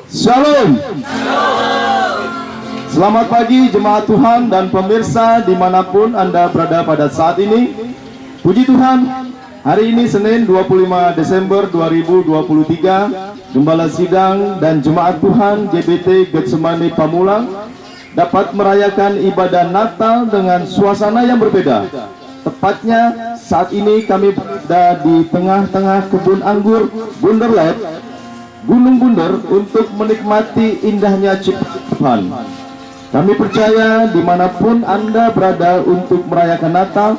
Shalom. Selamat pagi jemaat Tuhan dan pemirsa dimanapun Anda berada pada saat ini. Puji Tuhan, hari ini Senin 25 Desember 2023, Gembala Sidang dan Jemaat Tuhan GBT Getsemani Pamulang dapat merayakan ibadah Natal dengan suasana yang berbeda. Tepatnya saat ini kami berada di tengah-tengah kebun anggur Wonderland, Gunung Bunder, untuk menikmati indahnya ciptaan Tuhan. Kami percaya dimanapun Anda berada untuk merayakan Natal,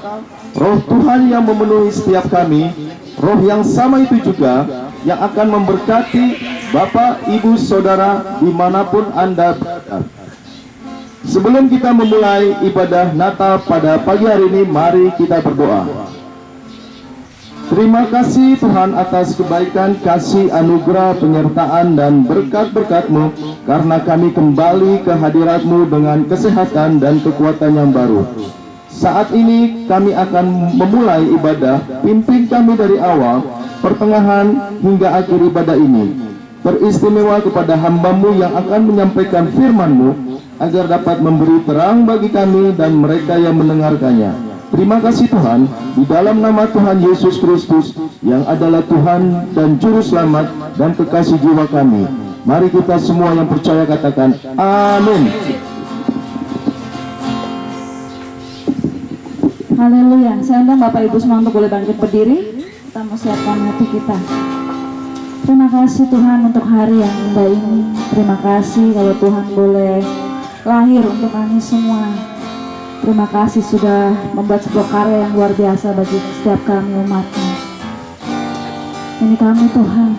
Roh Tuhan yang memenuhi setiap kami, Roh yang sama itu juga yang akan memberkati Bapak, Ibu, Saudara dimanapun Anda berada. Sebelum kita memulai ibadah Natal pada pagi hari ini, mari kita berdoa. Terima kasih Tuhan atas kebaikan, kasih, anugerah, penyertaan, dan berkat-berkat-Mu, karena kami kembali ke hadirat-Mu dengan kesehatan dan kekuatan yang baru. Saat ini kami akan memulai ibadah. Pimpin kami dari awal, pertengahan, hingga akhir ibadah ini. Teristimewa kepada hamba-Mu yang akan menyampaikan firman-Mu, agar dapat memberi terang bagi kami dan mereka yang mendengarkannya. Terima kasih Tuhan, di dalam nama Tuhan Yesus Kristus yang adalah Tuhan dan Juru Selamat dan kekasih jiwa kami. Mari kita semua yang percaya katakan amin. Haleluya. Saya undang Bapak Ibu semua untuk boleh bangkit berdiri. Kita mau siapkan hati kita. Terima kasih Tuhan untuk hari yang indah ini. Terima kasih kalau Tuhan boleh lahir untuk kami semua. Terima kasih sudah membuat sebuah karya yang luar biasa bagi setiap kami umat-Mu. Ini kami Tuhan,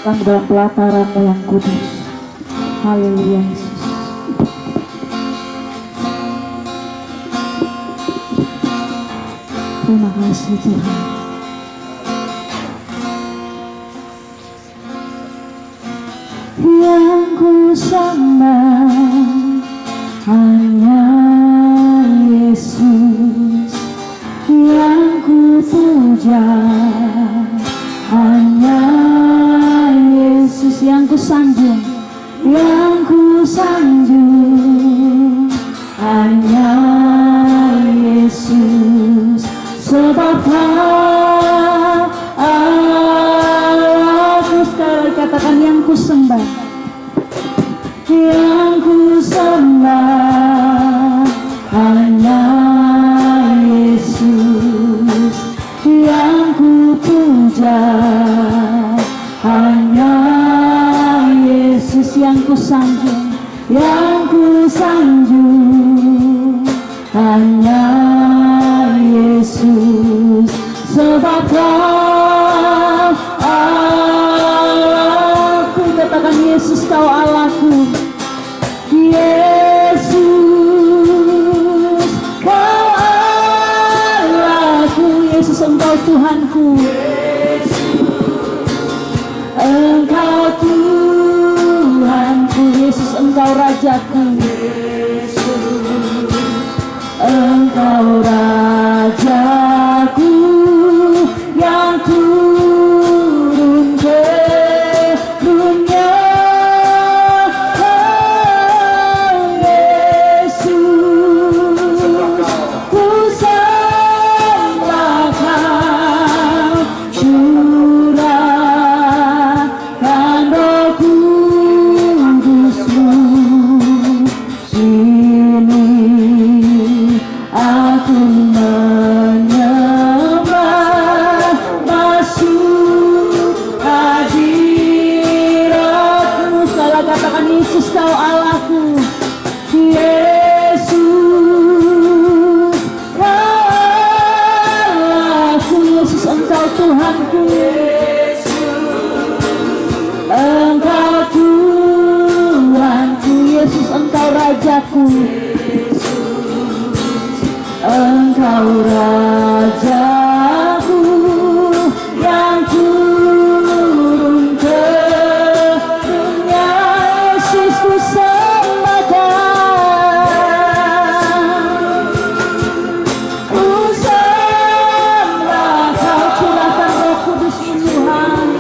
kami dalam pelataran-Mu yang kudus. Haleluya Yesus. Terima kasih Tuhan. Yang ku sembah hanya Yesus, yang ku puja hanya Yesus, yang ku sanjung hanya Yesus, sebab aku, sekali katakan yang ku sembah, yang ku sembah hanya Yesus, yang ku puja hanya Yesus, yang ku sanjung hanya Yesus, sebab aku, katakan Yesus kau Allahku, Yesus kau Allahku, Yesus engkau Tuhanku, engkau Tuhanku, Yesus engkau Rajaku, engkau Rajaku yang turun ke dunia. Engkau Rajaku yang turun ke dunia, Yesus ku sembah, ku sembah, kau curahkan Roh Kudus Tuhan,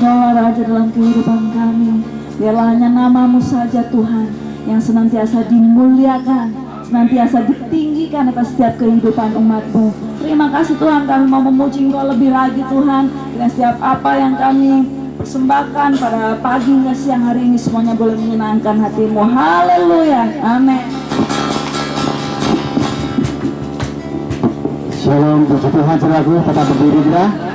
Engkaulah Raja dalam kehidupan kami. Biarlah hanya nama-Mu saja Tuhan yang senantiasa dimuliakan, senantiasa ditinggikan atas setiap kehidupan umat-Mu. Terima kasih Tuhan, kami mau memuji Engkau lebih lagi Tuhan, dengan setiap apa yang kami persembahkan pada pagi hingga siang hari ini semuanya boleh menyenangkan hati-Mu. Haleluya, amin. Shalom, puji Tuhan, saudaraku, tetap berdiri kita.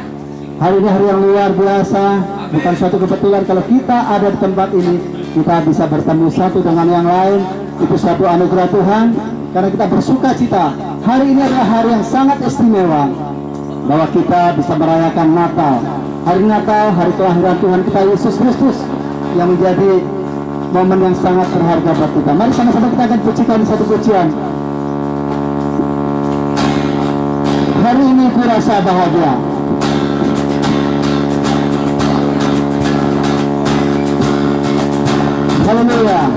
Hari ini hari yang luar biasa, bukan suatu kebetulan kalau kita ada di tempat ini, kita bisa bertemu satu dengan yang lain. Itu suatu anugerah Tuhan, karena kita bersuka cita. Hari ini adalah hari yang sangat istimewa, bahwa kita bisa merayakan Natal. Hari Natal, hari kelahiran Tuhan kita Yesus Kristus, yang menjadi momen yang sangat berharga buat kita. Mari sama-sama kita akan pujikan satu pujian. Hari ini ku rasa bahagia. Haleluya.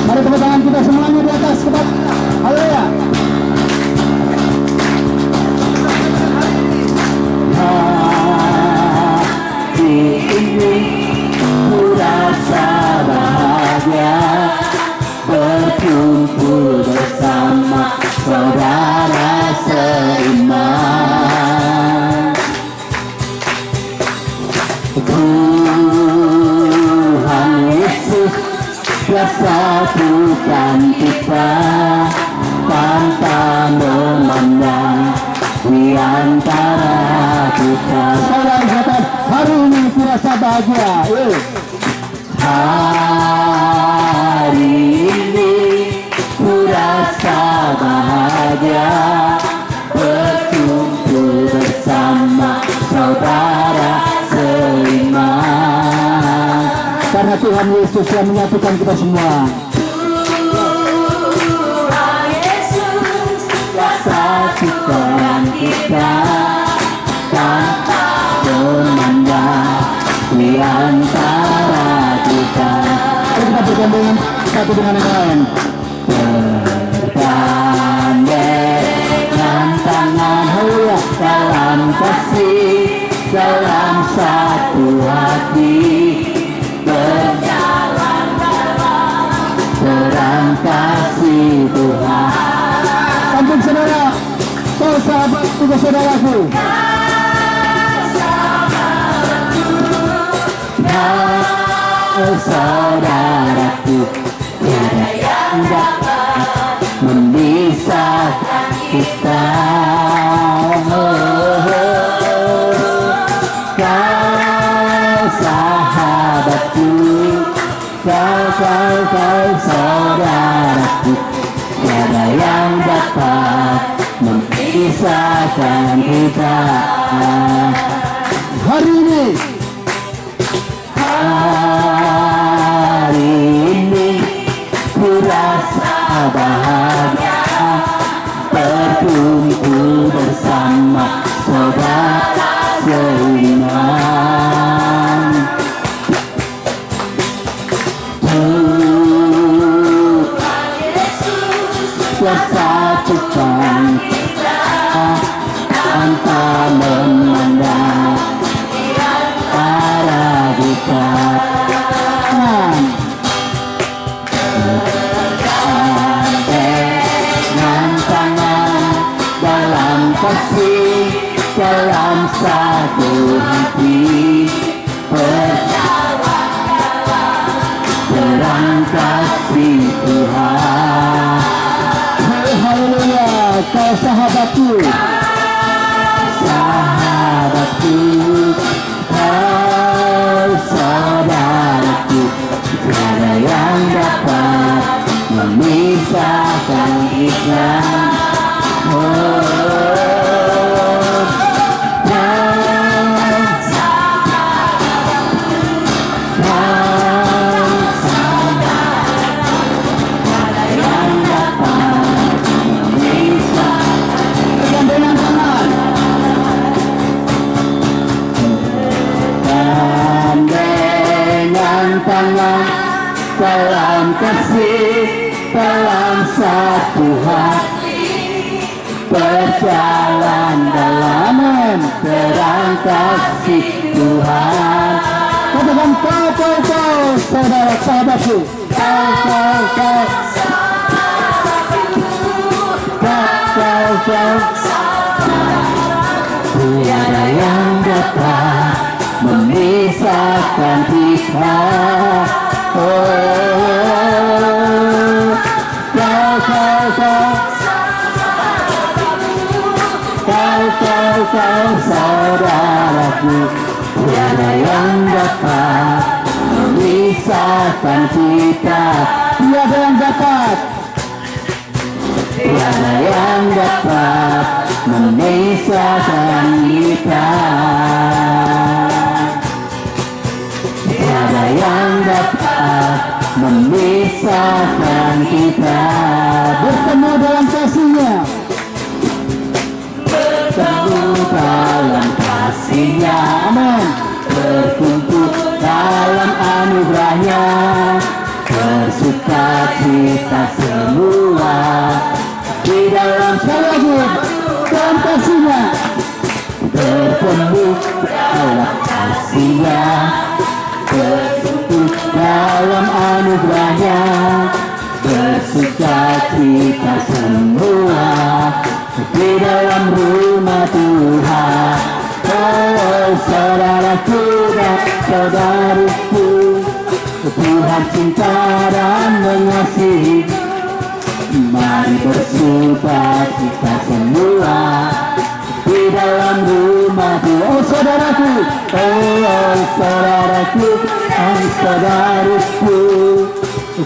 Mari tepuk tangan kita semuanya di atas kepada kita. Haleluya. Hari ini ku rasa bahagia, berkumpul bersama saudara seiman. Tuhan Yesus telah satukan kita tanpa memandang di antara kita. Saudara kata, hari ini ku rasa bahagia. Hari ini ku rasa bahagia, berkumpul bersama saudara seiman. Karena Tuhan Yesus yang menyatukan kita semua. Tuhan Yesus telah satukan kita tanpa memandang di antara kita. Kita bergandeng satu dengan yang lain. Bergandengan tangan, haleluya, dalam kasih, dalam satu hati, berjalan dalam terang kasih Tuhan. Sambung saudara, kau sahabat juga saudaraku. Saudaraku, tiada yang dapat memisahkan kita. Kau sahabatku, kau saudaraku, tiada yang dapat memisahkan kita. Hari ini, hari ini ku rasa bahagia, berkumpul bersama saudara seiman. Tuhan Yesus telah satukan kita tanpa memandang para kita. Dengan tangan dalam kasih, dalam satu hati, berjalan dalam terang kasih Tuhan. Haleluya, kau sahabatku, sahabatku, kau saudaraku, tiada yang dapat memisahkan kita. Tangan dalam kasih, dalam satu hati, berjalan dalam terang kasih Tuhan. Katakan kau, saudara sahabatku, kau. Tiada yang dapat memisahkan kita. Kau saudaraku, tiada yang dapat memisahkan kita. Tiada yang dapat memisahkan kita. Tiada yang dapat memisahkan kita. Bertemu dalam kasih-Nya, bertemu dalam kasih-Nya, amin. Berkumpul dalam anugerah-Nya, bersuka cita semua di dalam dalam kasih-Nya. Bertemu dalam kasih-Nya, berkumpul dalam anugerah-Nya, bersuka cita semua di dalam rumah Tuhan. Oh saudaraku dan saudariku, Tuhan cinta dan mengasihi. Mari bersuka cita semua di dalam rumah Tuhan. Oh saudaraku dan saudariku,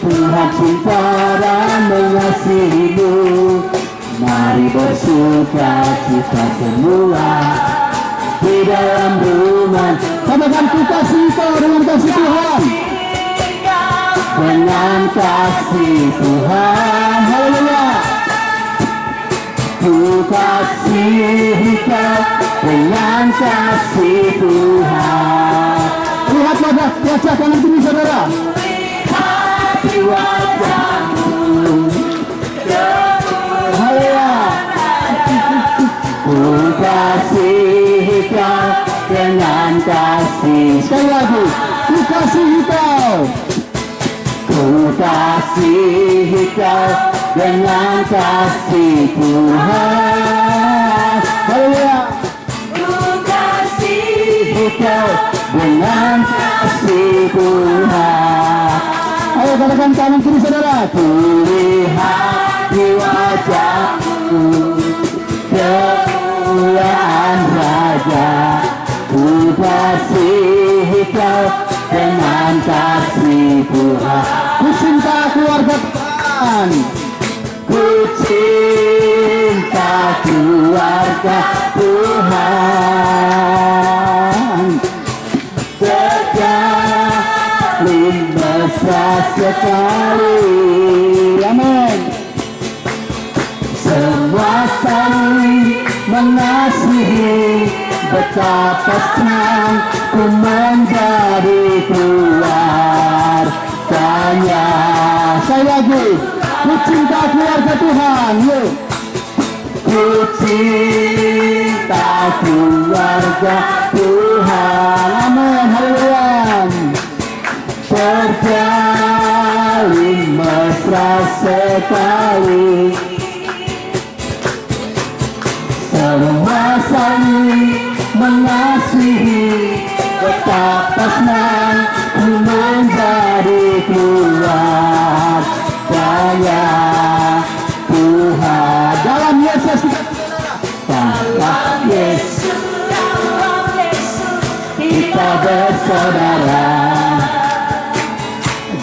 Tuhan cinta dan mengasihimu. Mari bersuka cita semua di dalam rumah. Katakan ku kasih kau dengan kasih Tuhan. Dengan kasih Tuhan, haleluya. Ku kasih kau dengan kasih Tuhan. Lihat wajah kanan kiri saudara. Lihat wajahmu, haleluya. Ku kasih kau dengan kasih. Sekali lagi, ku kasih kau. Ku kasih kau dengan kasih Tuhan. Haleluya. Ku kasih kau dengan kasih Tuhan. Ayo katakan kanan kiri saudara. Ku lihat di wajahmu kemuliaan Raja. Ku kasih kau dengan kasih Tuhan. Ku cinta keluarga Tuhan. Ku cinta keluarga Tuhan. Terjalin mesra sekali, amin. Semua saling mengasihi, betapa senang ku menjadi keluarganya. Saya lagi, ku cinta keluarga Tuhan, yuk. Ku cinta keluarga Tuhan, amin, haleluya. Terjalin mesra sekali, semua saling mengasihi, betapa senang ku menjadi keluarganya Tuhan. Dalam Yesus kita bersaudara.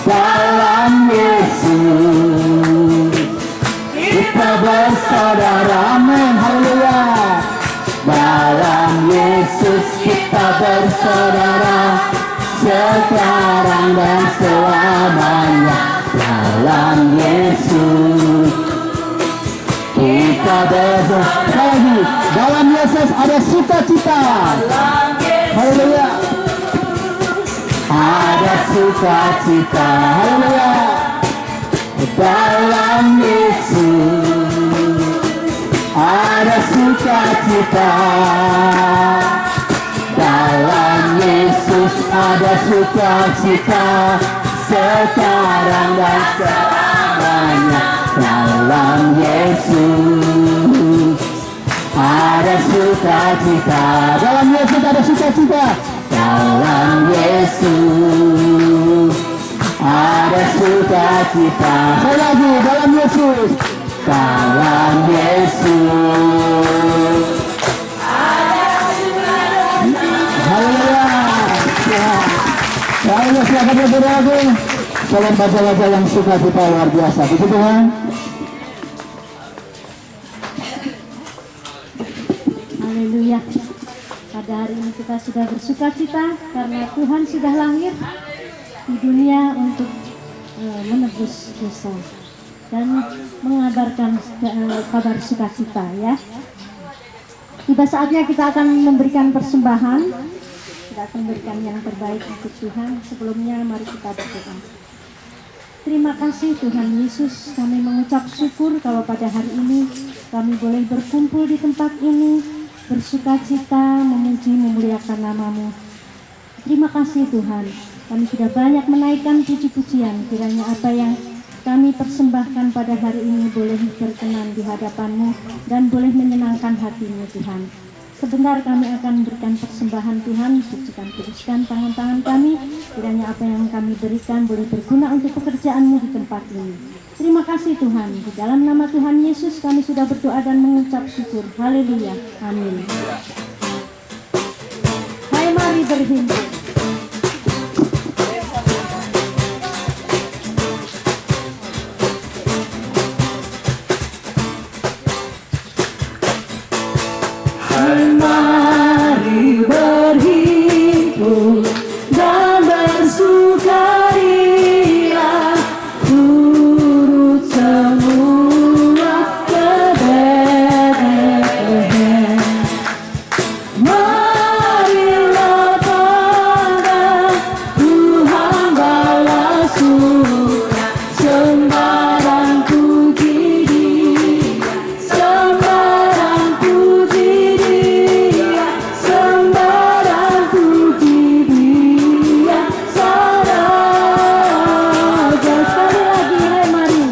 Dalam Yesus kita bersaudara, amin, haleluya. Dalam Yesus kita bersaudara, sekarang dan selamanya. Dalam Yesus kita bersaudara. Dalam Yesus ada sukacita, haleluya. Ada sukacita, haleluya. Dalam Yesus sukacita. Dalam Yesus ada sukacita, sekarang dan selamanya. Dalam Yesus ada sukacita. Dalam Yesus ada sukacita. Dalam Yesus ada sukacita. Sekali lagi, dalam Yesus. Dalam Yesus ada sukacita. Haleluya. Haleluya, silakan berdiri. Salam baca-baca yang sukacita luar biasa. Puji Tuhan. Haleluya. Pada hari ini kita sudah bersukacita karena Tuhan sudah lahir di dunia untuk menebus dosa dan mengabarkan kabar sukacita ya. Tiba saatnya kita akan memberikan persembahan. Kita akan memberikan yang terbaik untuk Tuhan. Sebelumnya mari kita berdoa. Terima kasih Tuhan Yesus, kami mengucap syukur kalau pada hari ini kami boleh berkumpul di tempat ini, bersukacita, memuji, memuliakan nama-Mu. Terima kasih Tuhan, kami sudah banyak menaikkan puji-pujian, kiranya apa yang kami persembahkan pada hari ini boleh berkenan di hadapan-Mu dan boleh menyenangkan hati-Mu Tuhan. Sebentar kami akan berikan persembahan Tuhan, sucikan kuduskan tangan-tangan kami, kiranya apa yang kami berikan boleh berguna untuk pekerjaan-Mu di tempat ini. Terima kasih Tuhan, di dalam nama Tuhan Yesus kami sudah berdoa dan mengucap syukur. Haleluya, amin. Hai, mari berhimpun. Mari berhimpun dan bersukaria, turut semua ke Betlehem. Marilah pandang Tuhan balas suka, sembarang puji Dia, sembarang puji Dia, sembarang puji Dia, saraga. Sekali lagi, hai mari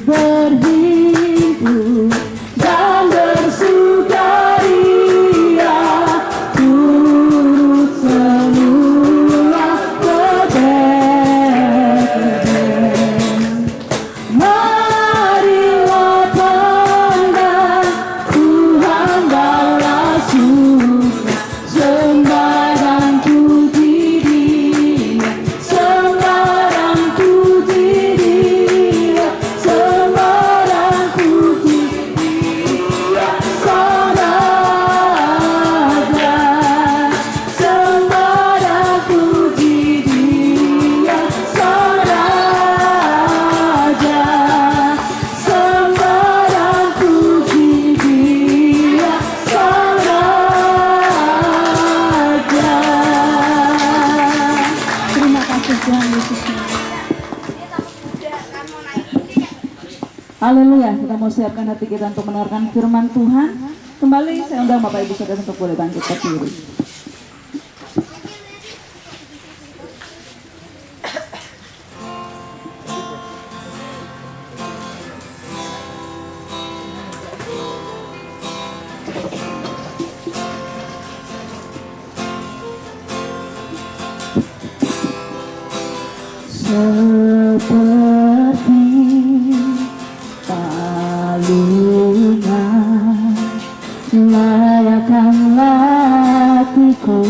berhimpun dan bersukaria, turut semua ke Betlehem. Marilah pandang Tuhan balas suka, sembarang puji Dia, sembarang puji Dia, sembarang puji Dia, saraga. Sembarang puji Dia, saraga. Sembarang puji Dia, saraga. Terima kasih Tuhan Yesus. Haleluya, kita mau siapkan hati kita untuk mendengarkan firman Tuhan. Kembali saya undang Bapak Ibu Saudara untuk boleh bangkit berdiri. Seperti palungan layakkanlah hatiku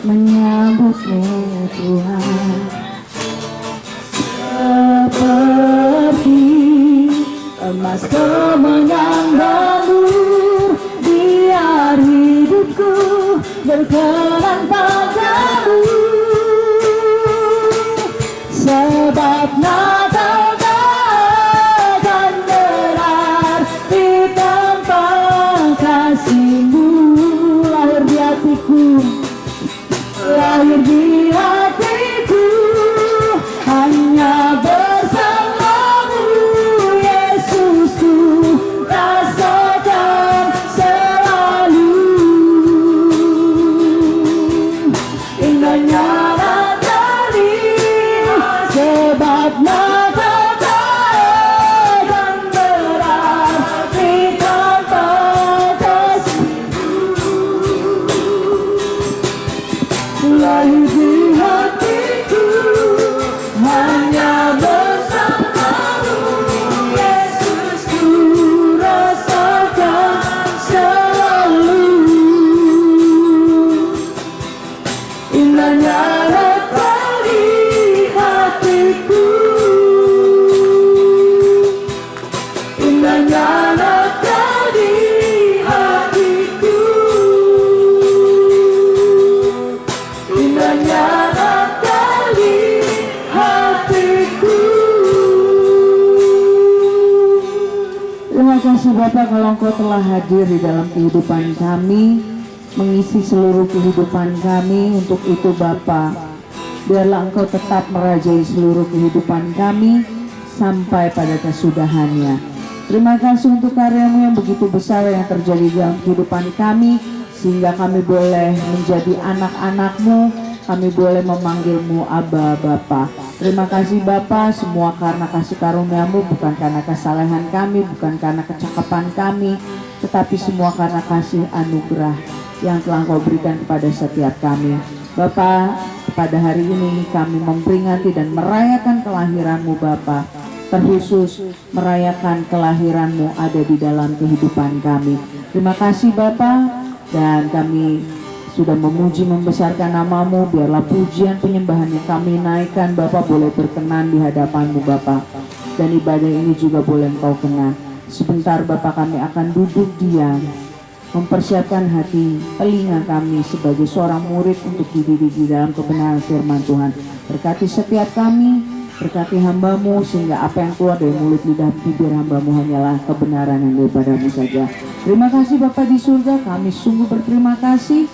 menyambutmu Tuhan. Seperti emas kemenyan berlur, biar hidupku berkenan padamu. Sebab Natal takkan berarti tanpa kasih-Mu. Lahir di hatiku, lahir di hatiku, hanya bersama-Mu Yesusku rasakan Bapa, kalau Engkau telah hadir di dalam kehidupan kami, mengisi seluruh kehidupan kami, untuk itu Bapa, biarlah Engkau tetap merajai seluruh kehidupan kami sampai pada kesudahannya. Terima kasih untuk karya-Mu yang begitu besar yang terjadi dalam kehidupan kami, sehingga kami boleh menjadi anak-anak-Mu, kami boleh memanggil-Mu Abba Bapa. Terima kasih Bapa, semua karena kasih karunia-Mu, bukan karena kesalahan kami, bukan karena kecakapan kami, tetapi semua karena kasih anugerah yang telah Engkau berikan kepada setiap kami. Bapa, pada hari ini kami memperingati dan merayakan kelahiran-Mu Bapa, terkhusus merayakan kelahiran-Mu ada di dalam kehidupan kami. Terima kasih Bapa, dan kami sudah memuji membesarkan nama-Mu. Biarlah pujian penyembahan yang kami naikkan Bapa boleh berkenan di hadapan-Mu Bapa, dan ibadah ini juga boleh Engkau kenan. Sebentar Bapa kami akan duduk diam, mempersiapkan hati telinga kami sebagai seorang murid untuk dididik di dalam kebenaran firman Tuhan. Berkati setiap kami, berkati hamba-Mu, sehingga apa yang keluar dari mulut lidah bibir hamba-Mu hanyalah kebenaran yang daripada-Mu saja. Terima kasih Bapa di surga, kami sungguh berterima kasih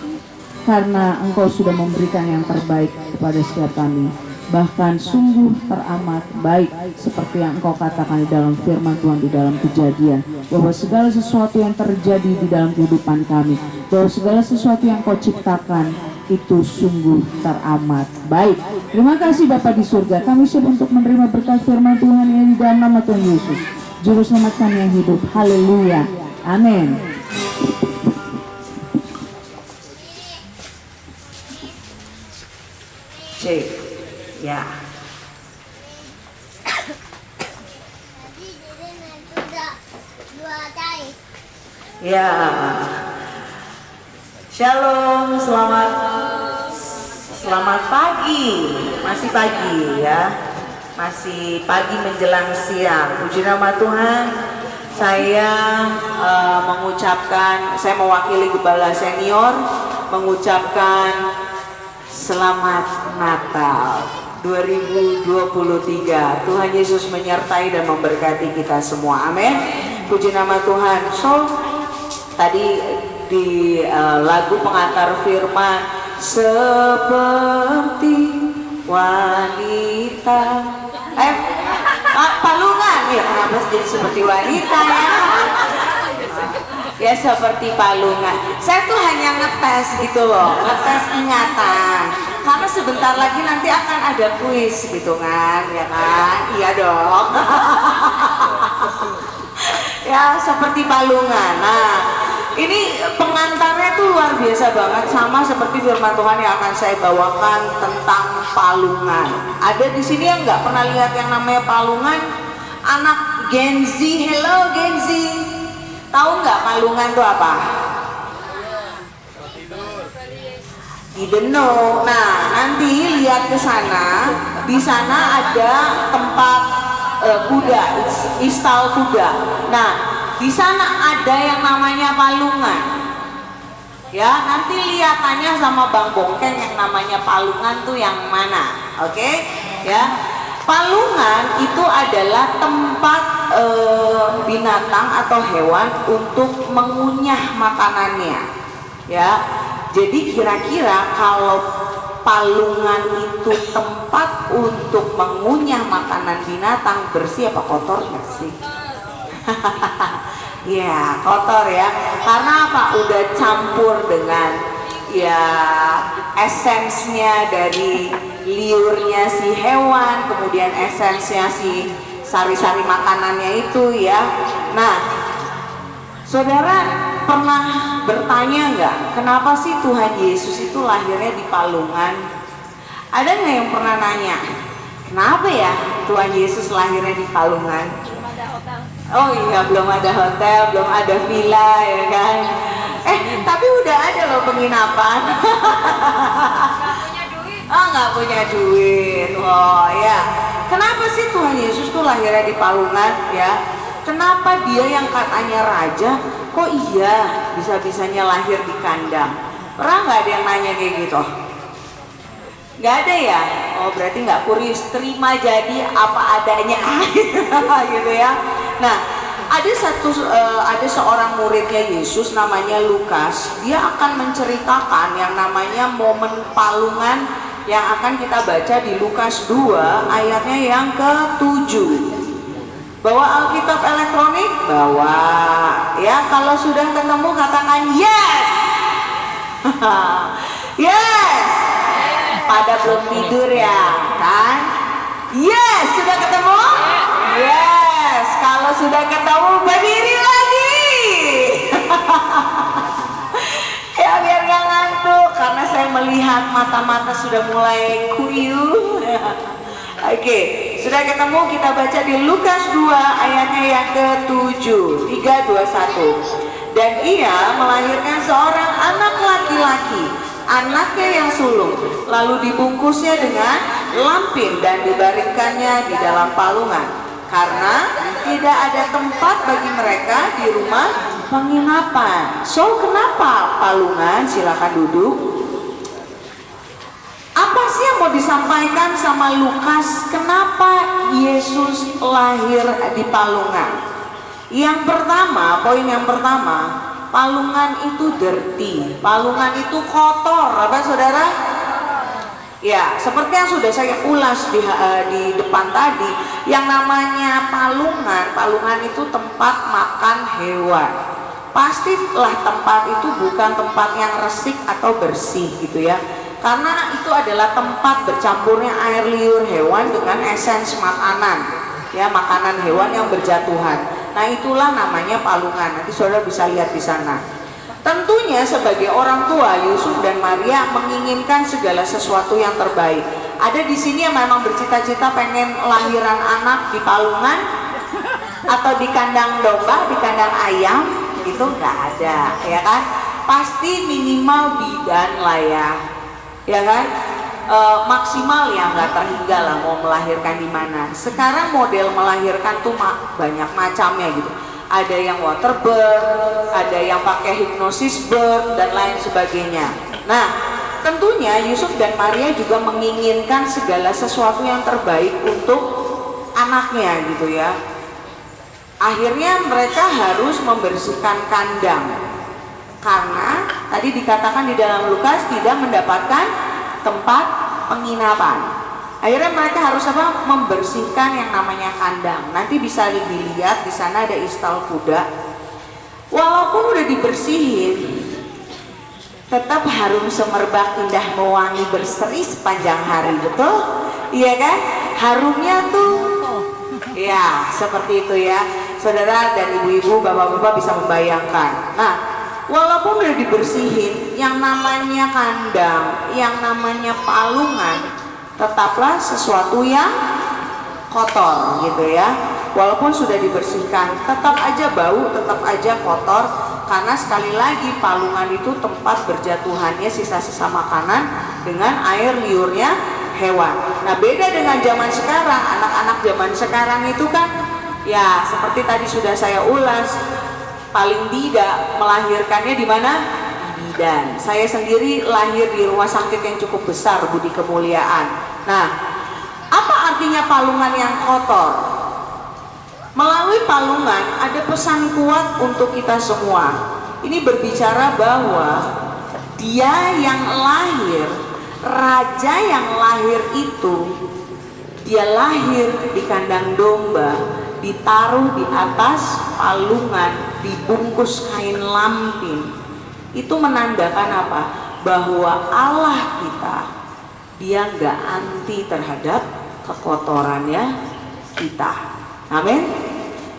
karena Engkau sudah memberikan yang terbaik kepada setiap kami. Bahkan sungguh teramat baik, seperti yang Engkau katakan di dalam firman Tuhan di dalam Kejadian, bahwa segala sesuatu yang terjadi di dalam kehidupan kami, bahwa segala sesuatu yang Engkau ciptakan itu sungguh teramat baik. Terima kasih Bapa di surga, kami siap untuk menerima berkat firman Tuhan yang di dalam nama Tuhan Yesus, Juru Selamat kami yang hidup. Haleluya, amin. Cek, ya. Ya. Shalom, selamat pagi. Masih pagi ya. Masih pagi menjelang siang. Puji nama Tuhan. Saya saya mewakili Gembala Senior mengucapkan Selamat Natal 2023. Tuhan Yesus menyertai dan memberkati kita semua. Amin. Puji nama Tuhan. So, tadi di lagu pengantar firman, seperti wanita. Palungan. Ya, kenapa jadi seperti wanita ya? Ya seperti palungan. Saya tuh hanya ngetes gitu loh, ngetes ingatan. Karena sebentar lagi nanti akan ada kuis gitu kan, ya kan? Iya dong. Ya seperti palungan. Nah, ini pengantarnya tuh luar biasa banget, sama seperti firman Tuhan yang akan saya bawakan tentang palungan. Ada di sini yang nggak pernah lihat yang namanya palungan? Anak Gen Z, hello Gen Z. Tahu nggak palungan itu apa? Dideno. Nah, nanti lihat ke sana. Di sana ada tempat kuda, istal kuda. Nah, di sana ada yang namanya palungan. Ya, nanti lihat tanya sama Bang Bongkeng yang namanya palungan tuh yang mana. Oke? Ya. Palungan itu adalah tempat binatang atau hewan untuk mengunyah makanannya, ya. Jadi kira-kira kalau palungan itu tempat untuk mengunyah makanan binatang, bersih apa kotor nggak sih? Ya kotor ya, karena apa? Udah campur dengan ya esensnya dari liurnya si hewan, kemudian esensnya si sari-sari makanannya itu ya. Nah, saudara pernah bertanya nggak, kenapa sih Tuhan Yesus itu lahirnya di palungan? Ada nggak yang pernah nanya, kenapa ya Tuhan Yesus lahirnya di palungan? Oh iya, belum ada hotel, belum ada villa ya kan? Tapi udah ada loh penginapan. Nggak punya duit. Oh ya, kenapa sih Tuhan Yesus tuh lahirnya di palungan ya? Kenapa dia yang katanya raja, kok iya bisa-bisanya lahir di kandang? Pernah nggak ada yang nanya kayak gitu? Nggak ada ya? Oh berarti nggak kurius, terima jadi apa adanya gitu ya. Nah, ada seorang muridnya Yesus namanya Lukas. Dia akan menceritakan yang namanya momen palungan yang akan kita baca di Lukas 2 ayatnya yang ke-7. Bawa Alkitab elektronik? Bawa. Ya, kalau sudah ketemu katakan yes. Yes. Pada belum tidur ya, kan? Yes, sudah ketemu? Yes. Kalau sudah ketemu berdiri lagi. Ya, biar gak ngantuk karena saya melihat mata-mata sudah mulai kuyuh. Oke, sudah ketemu, kita baca di Lukas 2 ayatnya yang ke-7. 3, 2, 1. Dan ia melahirkan seorang anak laki-laki, anaknya yang sulung, lalu dibungkusnya dengan lampin dan dibaringkannya di dalam palungan, karena tidak ada tempat bagi mereka di rumah penginapan. So, kenapa palungan? Silakan duduk. Apa sih yang mau disampaikan sama Lukas? Kenapa Yesus lahir di palungan? Yang pertama, poin yang pertama, palungan itu dirty, palungan itu kotor, apa saudara? Ya, seperti yang sudah saya ulas di depan tadi, yang namanya palungan itu tempat makan hewan. Pastilah tempat itu bukan tempat yang resik atau bersih gitu ya. Karena itu adalah tempat bercampurnya air liur hewan dengan esens makanan, ya, makanan hewan yang berjatuhan. Nah, itulah namanya palungan. Nanti saudara bisa lihat di sana. Tentunya sebagai orang tua, Yusuf dan Maria menginginkan segala sesuatu yang terbaik. Ada di sini yang memang bercita-cita pengen lahiran anak di palungan atau di kandang domba, di kandang ayam, itu nggak ada, ya kan? Pasti minimal bidan lah ya kan? Maksimal ya nggak terhingga lah mau melahirkan di mana. Sekarang model melahirkan tuh banyak macamnya gitu. Ada yang water birth, ada yang pakai hypnosis birth dan lain sebagainya. Nah, tentunya Yusuf dan Maria juga menginginkan segala sesuatu yang terbaik untuk anaknya gitu ya. Akhirnya mereka harus membersihkan kandang karena tadi dikatakan di dalam Lukas tidak mendapatkan tempat penginapan. Akhirnya mereka harus apa? Membersihkan yang namanya kandang. Nanti bisa dilihat di sana ada istal kuda. Walaupun udah dibersihin, tetap harum semerbak, indah mewangi, berseri sepanjang hari, betul? Iya kan? Harumnya tuh, ya seperti itu ya. Saudara dan ibu-ibu, bapak-bapak bisa membayangkan. Nah, walaupun udah dibersihin, yang namanya kandang, yang namanya palungan, tetaplah sesuatu yang kotor gitu ya. Walaupun sudah dibersihkan, tetap aja bau, tetap aja kotor. Karena sekali lagi palungan itu tempat berjatuhannya sisa-sisa makanan dengan air liurnya hewan. Nah, beda dengan zaman sekarang. Anak-anak zaman sekarang itu kan ya seperti tadi sudah saya ulas, paling tidak melahirkannya di mana? Dan saya sendiri lahir di rumah sakit yang cukup besar, Budi Kemuliaan. Nah, apa artinya palungan yang kotor? Melalui palungan ada pesan kuat untuk kita semua. Ini berbicara bahwa dia yang lahir, raja yang lahir itu, dia lahir di kandang domba, ditaruh di atas palungan, dibungkus kain lampin. Itu menandakan apa? Bahwa Allah kita, dia nggak anti terhadap kekotorannya kita. Amin.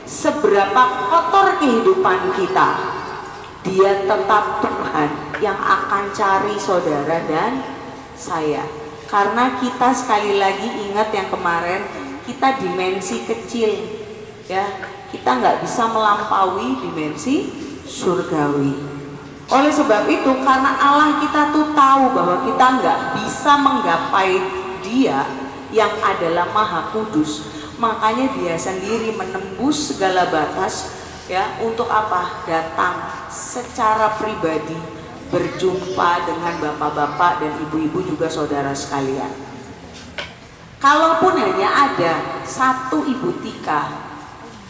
Seberapa kotor kehidupan kita, dia tetap Tuhan yang akan cari saudara dan saya. Karena kita sekali lagi ingat yang kemarin, kita dimensi kecil, ya. Kita nggak bisa melampaui dimensi surgawi. Oleh sebab itu, karena Allah kita tuh tahu bahwa kita nggak bisa menggapai Dia yang adalah Maha Kudus, makanya Dia sendiri menembus segala batas ya untuk apa? Datang secara pribadi berjumpa dengan bapak-bapak dan ibu-ibu juga saudara sekalian. Kalaupun hanya ada satu ibu Tika,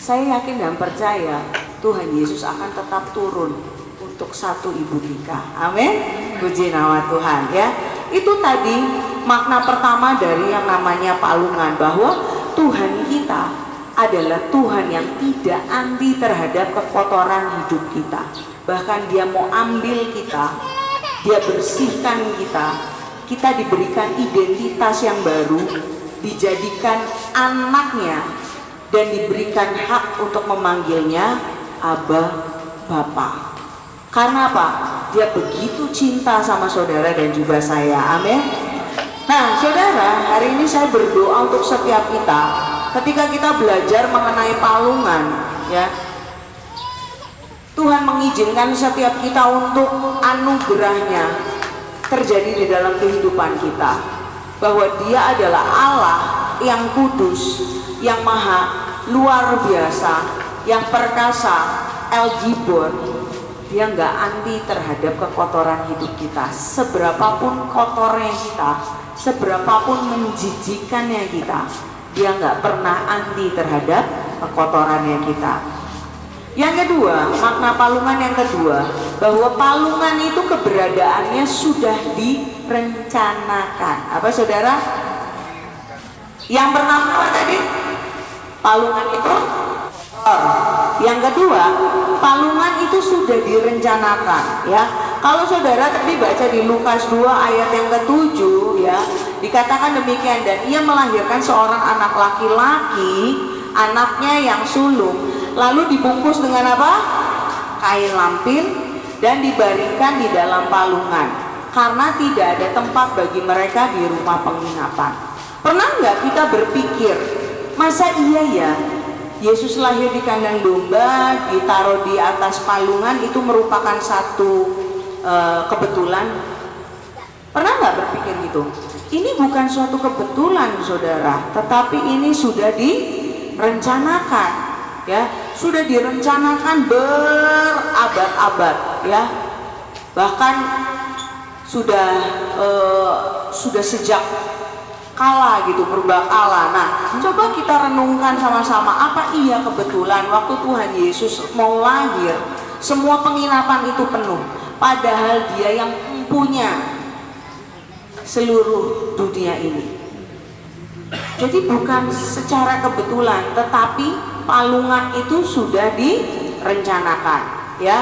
saya yakin dan percaya Tuhan Yesus akan tetap turun untuk satu ibu nikah. Amin. Puji nama Tuhan ya. Itu tadi makna pertama dari yang namanya palungan, bahwa Tuhan kita adalah Tuhan yang tidak anti terhadap kekotoran hidup kita. Bahkan Dia mau ambil kita, Dia bersihkan kita. Kita diberikan identitas yang baru, dijadikan anaknya, dan diberikan hak untuk memanggilnya Abba, Bapa. Karena apa? Dia begitu cinta sama saudara dan juga saya. Amin. Nah saudara, hari ini saya berdoa untuk setiap kita. Ketika kita belajar mengenai palungan, ya, Tuhan mengizinkan setiap kita untuk anugerahnya terjadi di dalam kehidupan kita, bahwa Dia adalah Allah yang kudus, yang maha luar biasa, yang perkasa, El Gibor. Dia nggak anti terhadap kekotoran hidup kita, seberapapun kotornya kita, seberapapun menjijikannya kita, Dia nggak pernah anti terhadap kekotorannya kita. Yang kedua, makna palungan yang kedua, bahwa palungan itu keberadaannya sudah direncanakan. Apa saudara? Yang pertama apa tadi? Palungan itu. Yang kedua, palungan itu sudah direncanakan, ya. Kalau saudara tadi baca di Lukas 2 ayat yang ke-7, ya, dikatakan demikian, dan ia melahirkan seorang anak laki-laki, anaknya yang sulung, lalu dibungkus dengan apa? Kain lampin, dan dibaringkan di dalam palungan, karena tidak ada tempat bagi mereka di rumah penginapan. Pernah nggak kita berpikir, masa iya ya Yesus lahir di kandang domba, ditaruh di atas palungan, itu merupakan satu kebetulan? Pernah nggak berpikir gitu? Ini bukan suatu kebetulan saudara, tetapi ini sudah direncanakan, ya, sudah direncanakan berabad-abad, ya, bahkan sudah sejak kala gitu, purbakala. Nah, coba kita renungkan sama-sama, apa iya kebetulan waktu Tuhan Yesus mau lahir semua penginapan itu penuh, padahal Dia yang punya seluruh dunia ini. Jadi bukan secara kebetulan, tetapi palungan itu sudah direncanakan, ya.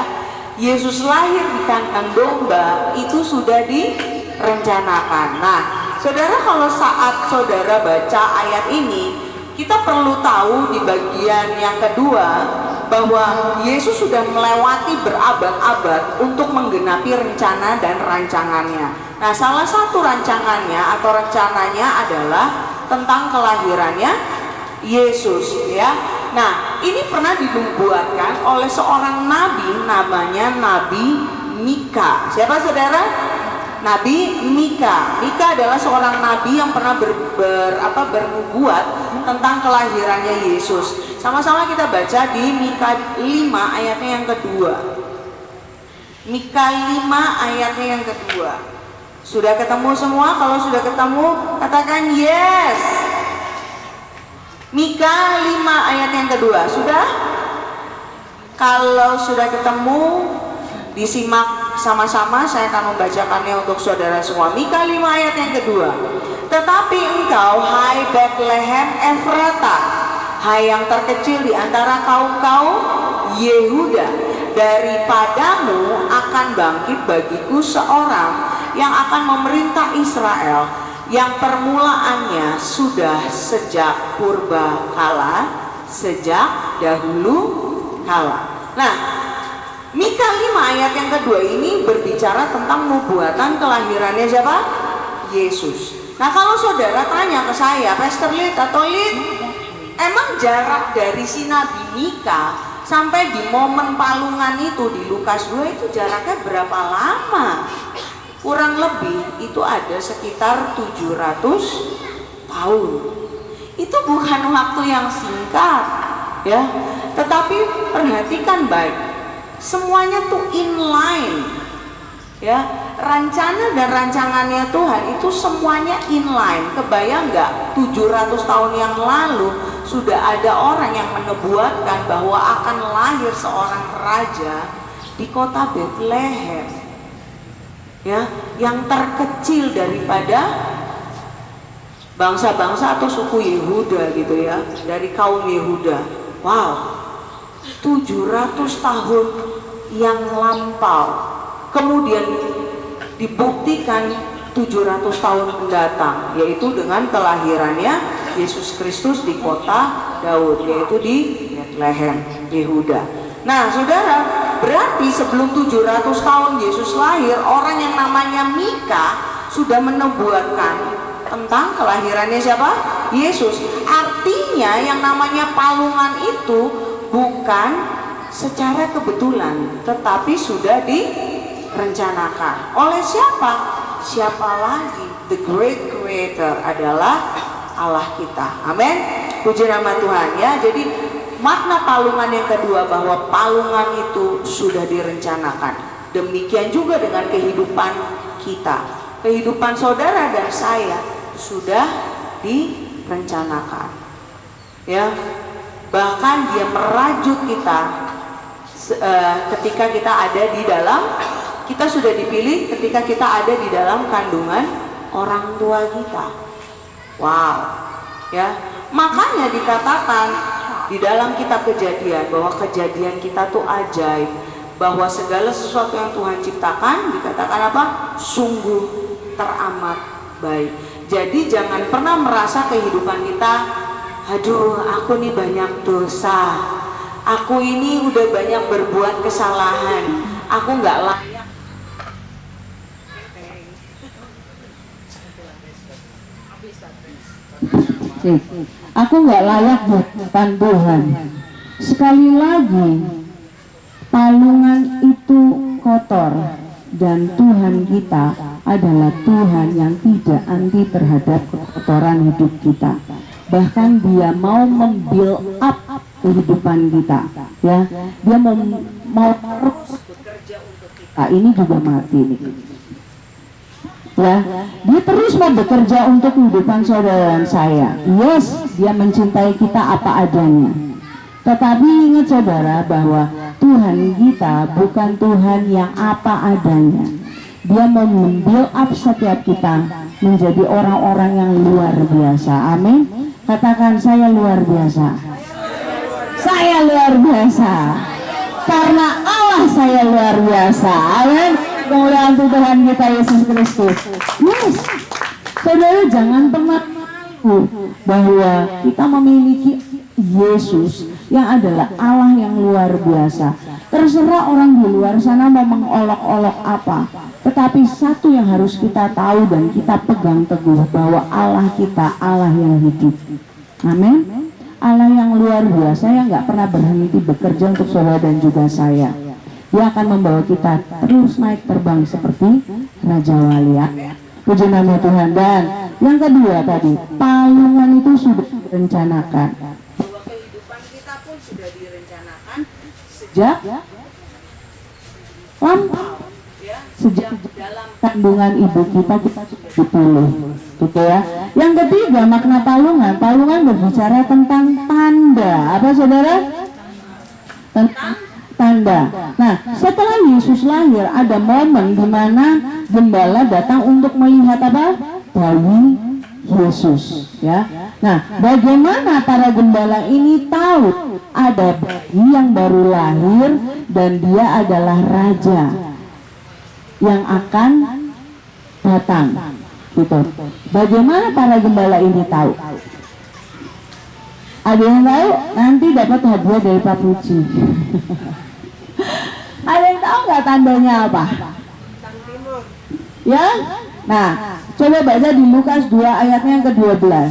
Yesus lahir di kandang domba itu sudah direncanakan. Nah, saudara, kalau saat saudara baca ayat ini, kita perlu tahu di bagian yang kedua bahwa Yesus sudah melewati berabad-abad untuk menggenapi rencana dan rancangannya. Nah, salah satu rancangannya atau rencananya adalah tentang kelahirannya Yesus, ya. Nah, ini pernah dinubuatkan oleh seorang nabi, namanya Nabi Mika. Siapa saudara? Nabi Mika. Mika adalah seorang nabi yang pernah bernubuat tentang kelahirannya Yesus. Sama-sama kita baca di Mika 5 ayatnya yang kedua. Mika 5 ayatnya yang kedua. Sudah ketemu semua? Kalau sudah ketemu, katakan yes. Mika 5 ayat yang kedua. Sudah? Kalau sudah ketemu, disimak sama-sama, saya akan membacakannya untuk saudara semua. Mika 5 ayat yang kedua. Tetapi engkau, hai Bethlehem Efrata, hai yang terkecil di antara kaum-kaum Yehuda, daripadamu akan bangkit bagiku seorang yang akan memerintah Israel, yang permulaannya sudah sejak purba kala, sejak dahulu kala. Nah, Mika 5 ayat yang kedua ini berbicara tentang nubuatan kelahirannya siapa? Yesus. Nah, kalau saudara tanya ke saya, Pastor Lid atau Lid, emang jarak dari si Nabi Mika sampai di momen palungan itu di Lukas 2 itu jaraknya berapa lama? Kurang lebih itu ada sekitar 700 tahun. Itu bukan waktu yang singkat, ya. Tetapi perhatikan baik, semuanya tuh inline, ya. Rencana dan rancangannya Tuhan itu semuanya inline. Kebayang nggak 700 tahun yang lalu sudah ada orang yang menubuatkan bahwa akan lahir seorang raja di kota Bethlehem, ya, yang terkecil daripada bangsa-bangsa atau suku Yehuda gitu ya, dari kaum Yehuda. Wow, 700 tahun yang lampau, kemudian dibuktikan 700 tahun mendatang, yaitu dengan kelahirannya Yesus Kristus di kota Daud, yaitu di Bethlehem, Yehuda. Nah saudara, berarti sebelum 700 tahun Yesus lahir, orang yang namanya Mika sudah menubuatkan tentang kelahirannya siapa? Yesus. Artinya yang namanya palungan itu bukan secara kebetulan, tetapi sudah direncanakan. Oleh siapa? Siapa lagi? The Great Creator adalah Allah kita. Amin. Puji nama Tuhan ya. Jadi makna palungan yang kedua, bahwa palungan itu sudah direncanakan. Demikian juga dengan kehidupan kita. Kehidupan saudara dan saya sudah direncanakan. Ya. Bahkan dia merajut kita ketika kita ada di dalam, kita sudah dipilih ketika kita ada di dalam kandungan orang tua kita. Wow, ya, makanya dikatakan di dalam kitab Kejadian bahwa kejadian kita tuh ajaib, bahwa segala sesuatu yang Tuhan ciptakan dikatakan apa? Sungguh teramat baik. Jadi jangan pernah merasa kehidupan kita, aduh aku nih banyak dosa, aku ini udah banyak berbuat kesalahan, aku nggak layak. Aku nggak layak buatan Tuhan. Sekali lagi, palungan itu kotor, dan Tuhan kita adalah Tuhan yang tidak anti terhadap kekotoran hidup kita. Bahkan dia mau membuild up kehidupan kita, ya. Dia mau terus bekerja untuk kita. Ini juga mati nih. Ya, dia terus mau bekerja untuk kehidupan saudara dan saya. Yes, dia mencintai kita apa adanya. Tetapi ingat saudara bahwa Tuhan kita bukan Tuhan yang apa adanya. Dia mau membuild up setiap kita menjadi orang-orang yang luar biasa. Amin. Katakan, saya luar biasa. Saya luar biasa. Karena Allah saya luar biasa. Amin. Kemuliaan Tuhan kita Yesus Kristus. Yes, saudara jangan pernah malu bahwa kita memiliki Yesus yang adalah Allah yang luar biasa. Terserah orang di luar sana mau mengolok-olok apa, tetapi satu yang harus kita tahu dan kita pegang teguh, bahwa Allah kita Allah yang hidup. Amin. Allah yang luar biasa yang gak pernah berhenti bekerja untuk saudara dan juga saya. Dia akan membawa kita terus naik terbang seperti Raja Wali. Puji nama Tuhan. Dan yang kedua tadi, palungan itu sudah direncanakan. Bahwa kehidupan kita pun sudah direncanakan Sejak lampau, sejak dalam kandungan ibu kita sudah dipilih, gitu ya. Yang ketiga, makna palungan. Palungan berbicara tentang tanda. Apa saudara? Tentang tanda. Nah, setelah Yesus lahir, ada momen di mana gembala datang untuk melihat apa? Bayi Yesus, ya. Nah, bagaimana para gembala ini tahu ada bayi yang baru lahir dan dia adalah raja yang akan datang, gitu. Bagaimana para gembala ini tahu? Ada yang tahu? Nanti dapat hadiah dari Pak Puji. Ada yang tahu nggak tandanya apa? Ya? Nah, coba baca di Lukas 2 ayatnya yang ke-12.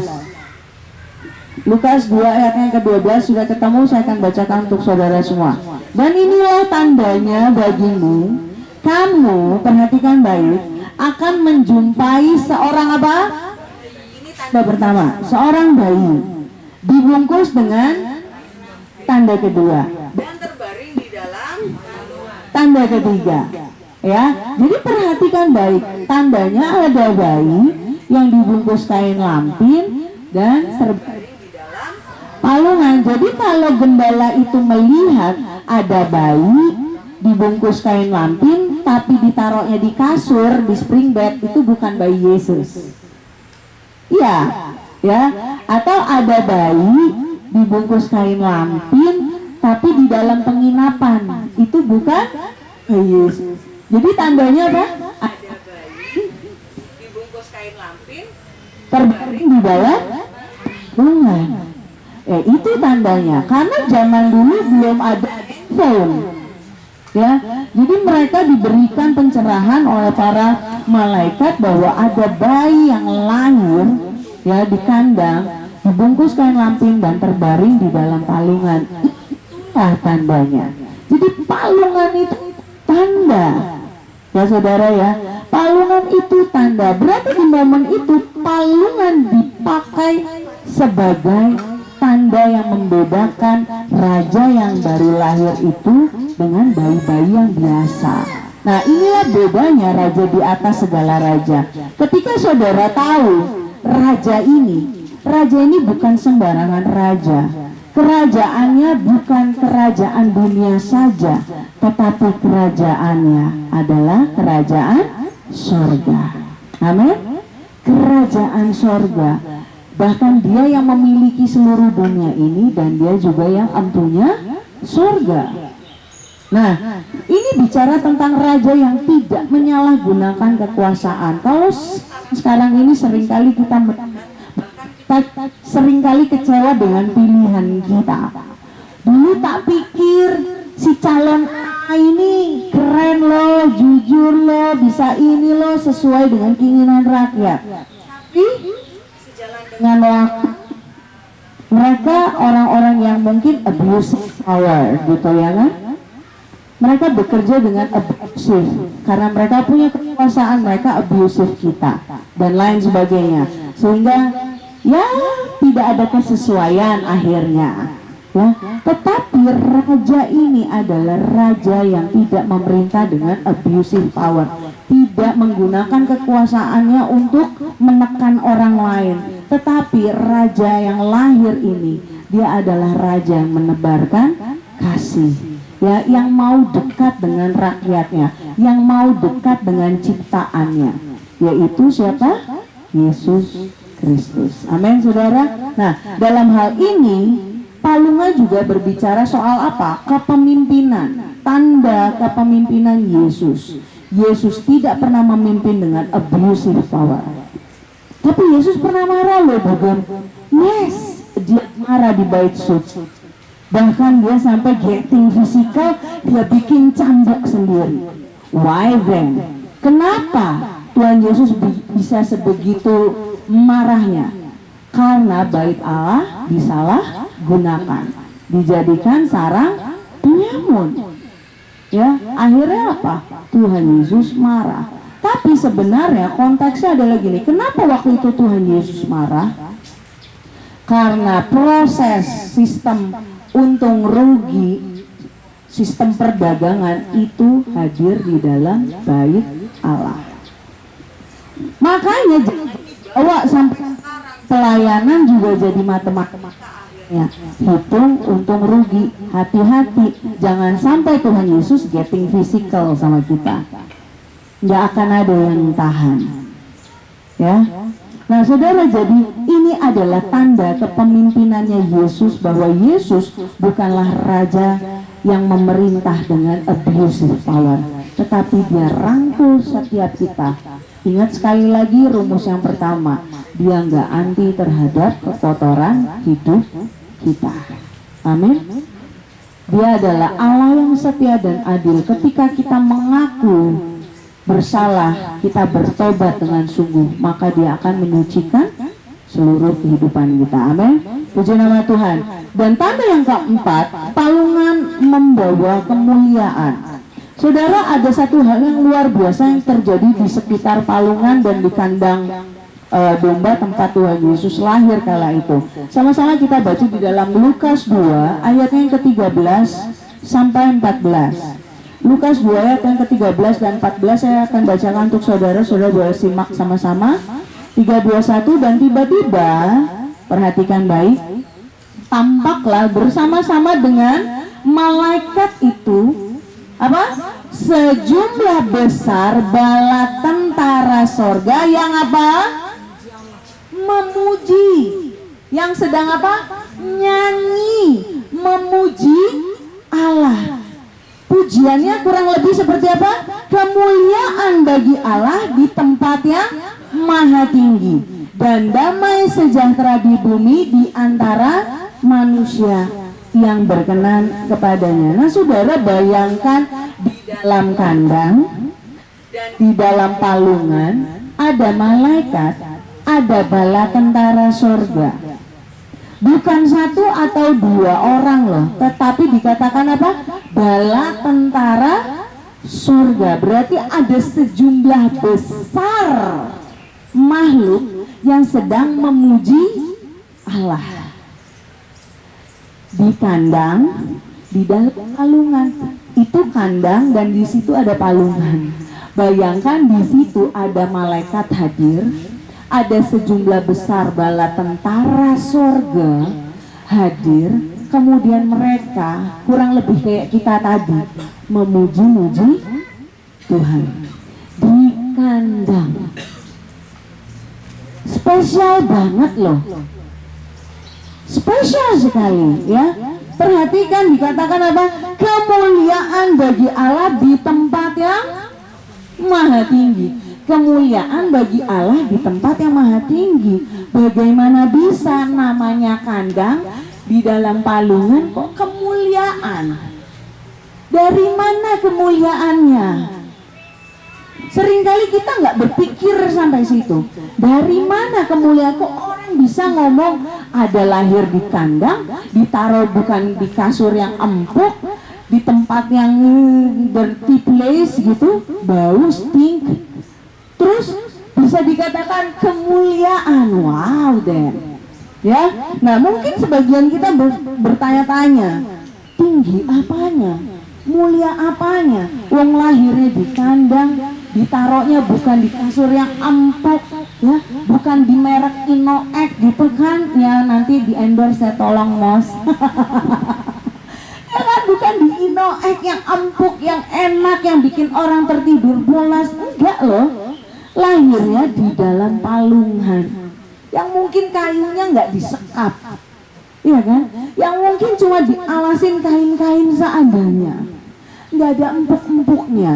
Lukas 2 ayatnya yang ke-12 sudah ketemu, saya akan bacakan untuk saudara semua. Dan inilah tandanya bagimu, kamu perhatikan baik, akan menjumpai seorang apa? Tanda pertama, seorang bayi dibungkus dengan tanda kedua dan terbaring di dalam tanda ketiga, ya. Jadi perhatikan baik, tandanya ada bayi yang dibungkus kain lampin dan terbaring di dalam palungan. Jadi kalau gembala itu melihat ada bayi dibungkus kain lampin tapi ditaruhnya di kasur, di spring bed, itu bukan bayi Yesus. Iya, ya. Atau ada bayi dibungkus kain lampin tapi di dalam penginapan, itu bukan bayi Yesus. Jadi tandanya apa? Ada bayi dibungkus kain lampin Terbaring di dalam palungan. Itu tandanya, karena zaman dulu belum ada phone. Ya, jadi mereka diberikan pencerahan oleh para malaikat bahwa ada bayi yang lahir ya di kandang, dibungkus kain lampin dan terbaring di dalam palungan. Itulah tandanya. Jadi palungan itu tanda. Ya saudara ya, palungan itu tanda. Berarti di momen itu palungan dipakai sebagai tanda yang membedakan raja yang baru lahir itu dengan bayi-bayi yang biasa. Nah, inilah bedanya raja di atas segala raja. Ketika saudara tahu raja ini bukan sembarangan raja. Kerajaannya bukan kerajaan dunia saja, tetapi kerajaannya adalah kerajaan sorga. Amin. Kerajaan sorga. Bahkan dia yang memiliki seluruh dunia ini dan dia juga yang empunya sorga. Nah, ini bicara tentang raja yang tidak menyalahgunakan kekuasaan. Kalau sekarang ini seringkali kita seringkali kecewa dengan pilihan kita. Dulu tak pikir si calon A ini keren loh, jujur loh, bisa ini loh, sesuai dengan keinginan rakyat. Tapi dengan waktu mereka orang-orang yang mungkin abusive power gitu ya kan, mereka bekerja dengan abusive karena mereka punya kekuasaan, mereka abusive kita dan lain sebagainya, sehingga ya tidak ada kesesuaian akhirnya ya. Tetapi raja ini adalah raja yang tidak memerintah dengan abusive power, tidak menggunakan kekuasaannya untuk menekan orang lain, tetapi raja yang lahir ini dia adalah raja yang menebarkan kasih ya, yang mau dekat dengan rakyatnya, yang mau dekat dengan ciptaannya, yaitu siapa? Yesus Kristus. Amin saudara. Nah, dalam hal ini palungan juga berbicara soal apa? Kepemimpinan, tanda kepemimpinan Yesus. Yesus tidak pernah memimpin dengan abusive power. Tapi Yesus pernah marah loh, bukan? Yes, dia marah di bait suci. Bahkan dia sampai getting physical, dia bikin cambuk sendiri. Why then? Kenapa Tuhan Yesus bisa sebegitu marahnya? Karena bait Allah disalahgunakan, dijadikan sarang penyamun. Ya, akhirnya apa? Tuhan Yesus marah. Tapi sebenarnya konteksnya adalah gini, kenapa waktu itu Tuhan Yesus marah? Karena proses sistem untung rugi, sistem perdagangan itu hadir di dalam bait Allah. Makanya bawa sampai pelayanan juga jadi matematika. Ya, hitung untung rugi, hati-hati, jangan sampai Tuhan Yesus getting physical sama kita. Nggak akan ada yang tahan. Ya, nah saudara, jadi ini adalah tanda kepemimpinannya Yesus, bahwa Yesus bukanlah raja yang memerintah dengan abusive power, tetapi dia rangkul setiap kita. Ingat sekali lagi rumus yang pertama, dia nggak anti terhadap kekotoran hidup kita. Amin. Dia adalah Allah yang setia dan adil. Ketika kita mengaku bersalah, kita bertobat dengan sungguh, maka dia akan menyucikan seluruh kehidupan kita. Amin. Puji nama Tuhan. Dan tanda yang keempat, palungan membawa kemuliaan. Saudara, ada satu hal yang luar biasa yang terjadi di sekitar palungan dan di kandang domba tempat Tuhan Yesus lahir kala itu. Sama-sama kita baca di dalam Lukas 2 ayatnya yang ke-13 sampai 14. Lukas 2 ayat yang ke-13 dan 14 saya akan bacakan untuk saudara. Saudara boleh simak sama-sama. 3, 2, 1. Dan tiba-tiba, perhatikan baik, tampaklah bersama-sama dengan malaikat itu apa? Sejumlah besar bala tentara sorga yang apa? Memuji, yang sedang apa? Nyanyi, memuji Allah. Pujiannya kurang lebih seperti apa? Kemuliaan bagi Allah di tempat yang maha tinggi, dan damai sejahtera di bumi di antara manusia yang berkenan kepadanya. Nah saudara, bayangkan di dalam kandang dan di dalam palungan ada malaikat, ada bala tentara sorga. Bukan satu atau dua orang loh, tetapi dikatakan apa? Bala tentara surga. Berarti ada sejumlah besar makhluk yang sedang memuji Allah. Di kandang, di dalam palungan. Itu kandang dan di situ ada palungan. Bayangkan di situ ada malaikat hadir, ada sejumlah besar bala tentara surga hadir, kemudian mereka kurang lebih kayak kita tadi memuji-muji Tuhan di kandang. Spesial banget loh, spesial sekali ya. Perhatikan dikatakan apa? Kemuliaan bagi Allah di tempat yang maha tinggi. Kemuliaan bagi Allah di tempat yang maha tinggi. Bagaimana bisa namanya kandang di dalam palungan kok kemuliaan? Dari mana kemuliaannya? Seringkali kita nggak berpikir sampai situ. Dari mana kemuliaan? Kok orang bisa ngomong ada lahir di kandang, ditaruh bukan di kasur yang empuk, di tempat yang dirty place gitu, bau, stink. Terus bisa dikatakan kemuliaan. Wow deh. Ya, nah mungkin sebagian kita bertanya-tanya, tinggi apanya? Mulia apanya? Wong lahirnya di kandang, ditaruhnya bukan di kasur yang empuk, ya, bukan di merek Inoek gitu kan? Ya nanti di endorse ya, tolong Mos. Ya kan, bukan di Inoek yang empuk, yang enak, yang bikin orang tertidur pulas. Enggak loh, lahirnya di dalam palungan yang mungkin kayunya nggak disekap, iya kan? Yang mungkin cuma dialasin kain-kain seadanya, nggak ada empuk-empuknya.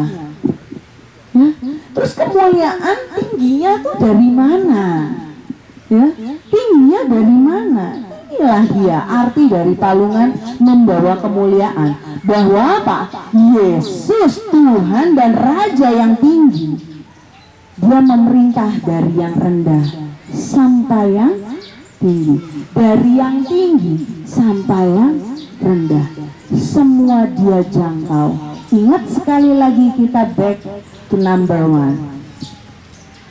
Ya? Terus kemuliaan tingginya tuh dari mana? Ya, tingginya dari mana? Inilah dia arti dari palungan membawa kemuliaan. Bahwa apa? Yesus Tuhan dan Raja yang tinggi. Dia memerintah dari yang rendah sampai yang tinggi, dari yang tinggi sampai yang rendah, semua dia jangkau. Ingat sekali lagi kita back to number one,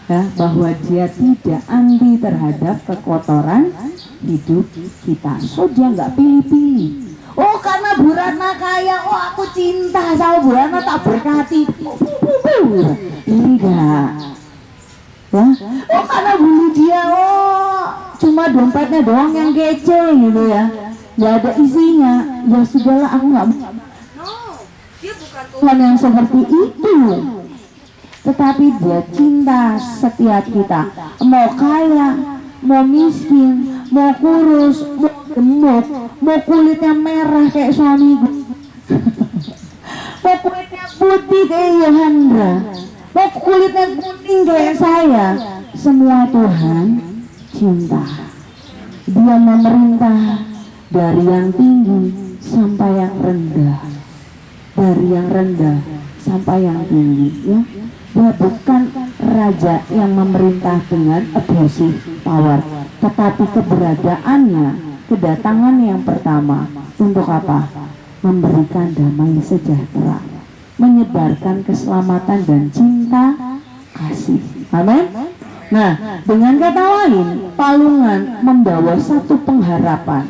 ya, bahwa dia tidak anti terhadap kekotoran hidup kita. So dia nggak pilih-pilih. Oh karena Bu Ratna kaya, oh aku cinta sama Bu Ratna, tak berkati. Enggak. Ya. Oh karena Bu Lydia, oh cuma dompetnya doang yang kece gitu ya, nggak ada isinya. Ya sudahlah, aku nggak. Dia bukan Tuhan yang seperti itu. Tetapi dia cinta setiap kita. Mau kaya, mau miskin, mau kurus, mau gemuk, mau kulitnya merah kayak suamiku, mau kulitnya putih kayak Yohandra, mau kulitnya putih kayak saya. Semua Tuhan cinta. Dia memerintah dari yang tinggi sampai yang rendah, dari yang rendah sampai yang tinggi, ya. Dia bukan raja yang memerintah dengan abusive power, tetapi keberadaannya, kedatangan yang pertama untuk apa? Memberikan damai sejahtera, menyebarkan keselamatan dan cinta kasih. Amin. Nah, dengan kata lain, palungan membawa satu pengharapan,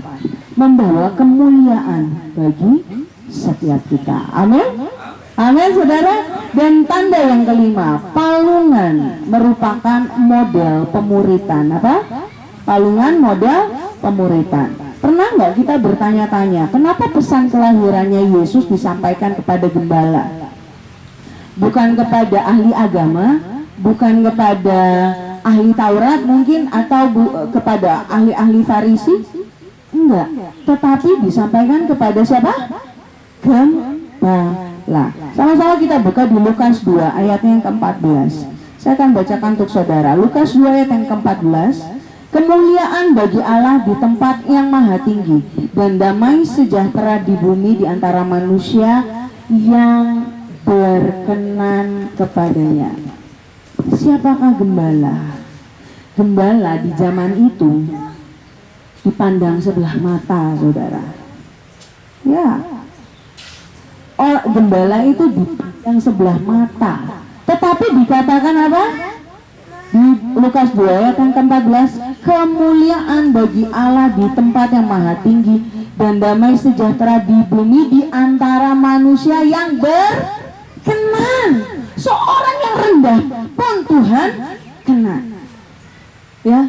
membawa kemuliaan bagi setiap kita. Amin. Amin, saudara. Dan tanda yang kelima, palungan merupakan model pemuritan. Apa? Palungan model pemuritan. Pernah nggak kita bertanya-tanya, kenapa pesan kelahirannya Yesus disampaikan kepada gembala? Bukan kepada ahli agama, bukan kepada ahli Taurat mungkin, atau kepada ahli-ahli Farisi? Enggak, tetapi disampaikan kepada siapa? Gembala. Sama-sama kita buka di Lukas 2 ayatnya yang ke-14. Saya akan bacakan untuk saudara. Lukas 2 ayat yang ke-14. Kemuliaan bagi Allah di tempat yang maha tinggi, dan damai sejahtera di bumi di antara manusia yang berkenan kepadanya. Siapakah gembala? Gembala di zaman itu dipandang sebelah mata, saudara. Ya, gembala itu dipandang sebelah mata. Tetapi dikatakan apa? Di Lukas 2 ayat yang ke-14, kemuliaan bagi Allah di tempat yang maha tinggi, dan damai sejahtera di bumi di antara manusia yang berkenan. Seorang yang rendah pun Tuhan kenal. Ya,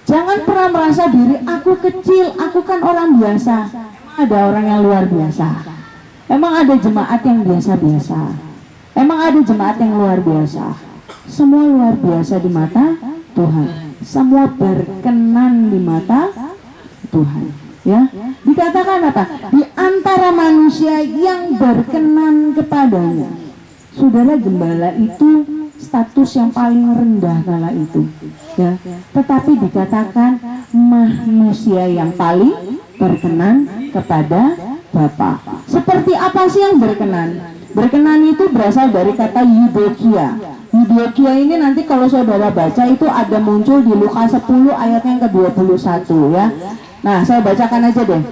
jangan pernah merasa diri aku kecil, aku kan orang biasa. Ada orang yang luar biasa. Emang ada jemaat yang biasa-biasa. Emang ada jemaat yang luar biasa. Semua luar biasa di mata Tuhan. Semua berkenan di mata Tuhan. Ya, dikatakan apa? Di antara manusia yang berkenan kepadanya. Saudara, gembala itu status yang paling rendah kala itu. Ya, tetapi dikatakan manusia yang paling berkenan kepada Bapa. Seperti apa sih yang berkenan? Berkenan itu berasal dari kata eudokia. Eudokia ini nanti kalau saudara baca itu ada muncul di Lukas 10 ayat yang ke-21 ya. Nah, saya bacakan aja deh.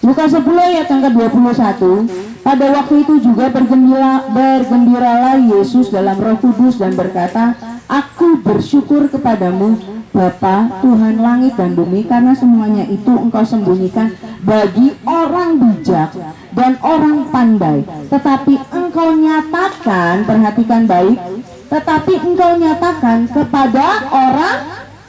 Lukas 10 ayat yang ke-21. Pada waktu itu juga bergembiralah Yesus dalam Roh Kudus dan berkata, Aku bersyukur kepadamu Bapa, Tuhan langit dan bumi, karena semuanya itu Engkau sembunyikan bagi orang bijak dan orang pandai, tetapi Engkau nyatakan, perhatikan baik, tetapi Engkau nyatakan kepada orang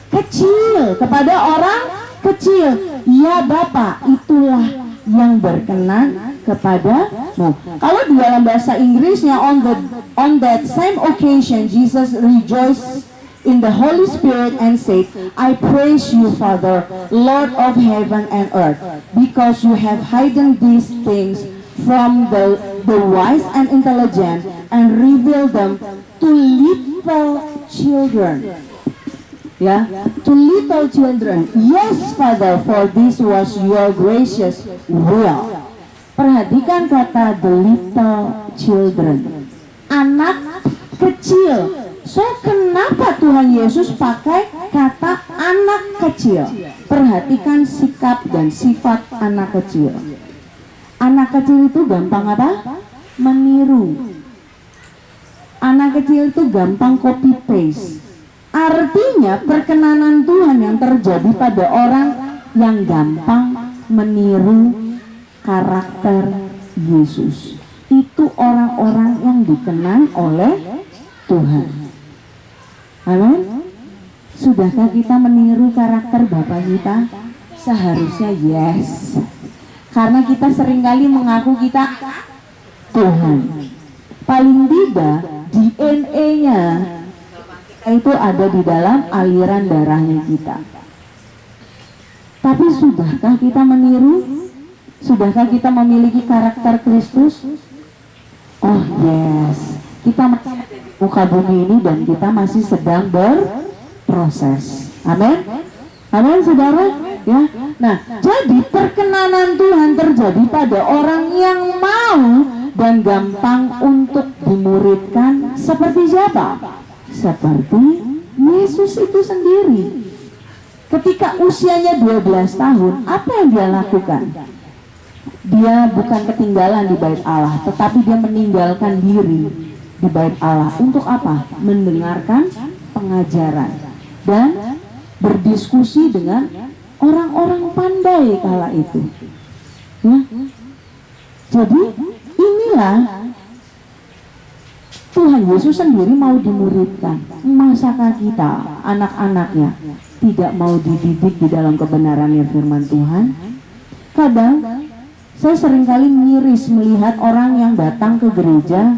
kecil, kepada orang kecil. Ya Bapa, itulah yang berkenan kepadamu. Kalau di dalam bahasa Inggrisnya, on that same occasion Jesus rejoiced in the Holy Spirit and said, I praise you, Father, Lord of heaven and earth, because you have hidden these things from the wise and intelligent and revealed them to little children. Ya, to little children. Yes, Father, for this was your gracious will. Perhatikan kata the little children, anak kecil. So, kenapa Tuhan Yesus pakai kata anak kecil? Perhatikan sikap dan sifat anak kecil. Anak kecil itu gampang apa? Meniru. Anak kecil itu gampang copy paste. Artinya perkenanan Tuhan yang terjadi pada orang yang gampang meniru karakter Yesus. Itu orang-orang yang dikenal oleh Tuhan. Amin. Sudahkah kita meniru karakter Bapa kita? Seharusnya yes. Karena kita seringkali mengaku kita Tuhan. Paling tidak DNA-nya itu ada di dalam aliran darahnya kita. Tapi sudahkah kita meniru? Sudahkah kita memiliki karakter Kristus? Oh yes. Kita muka bumi ini dan kita masih sedang berproses. Amin. Amin, saudara. Ya. Nah, jadi perkenanan Tuhan terjadi pada orang yang mau dan gampang untuk dimuridkan. Seperti siapa? Seperti Yesus itu sendiri. Ketika usianya 12 tahun, apa yang dia lakukan? Dia bukan ketinggalan di bait Allah, tetapi dia meninggalkan diri di bait Allah. Untuk apa? Mendengarkan pengajaran dan berdiskusi dengan orang-orang pandai kala itu. Ya. Jadi inilah Tuhan Yesus sendiri mau dimuridkan. Masakah kita anak-anaknya tidak mau dididik di dalam kebenarannya firman Tuhan? Kadang saya seringkali miris melihat orang yang datang ke gereja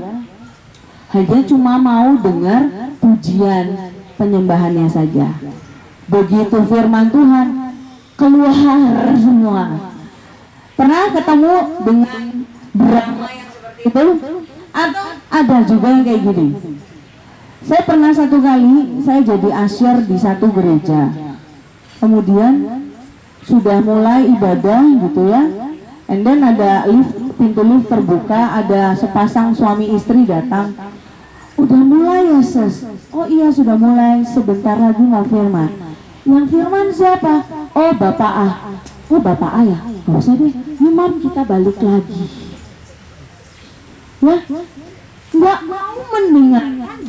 hanya cuma mau dengar pujian penyembahannya saja. Begitu firman Tuhan keluar semua. Pernah ketemu dengan drama yang seperti itu? Atau ada juga yang kayak gini? Saya pernah satu kali saya jadi asyar di satu gereja. Kemudian sudah mulai ibadah gitu ya. And then ada lift, pintu lift terbuka, ada sepasang suami istri datang. Udah mulai ya sis? Oh iya sudah mulai, sebentar lagi mau firman. Yang firman siapa? Oh Bapak A. Oh Bapak A ya? Gak usah deh, imam kita balik lagi. Ya, nggak mau mendengarkan,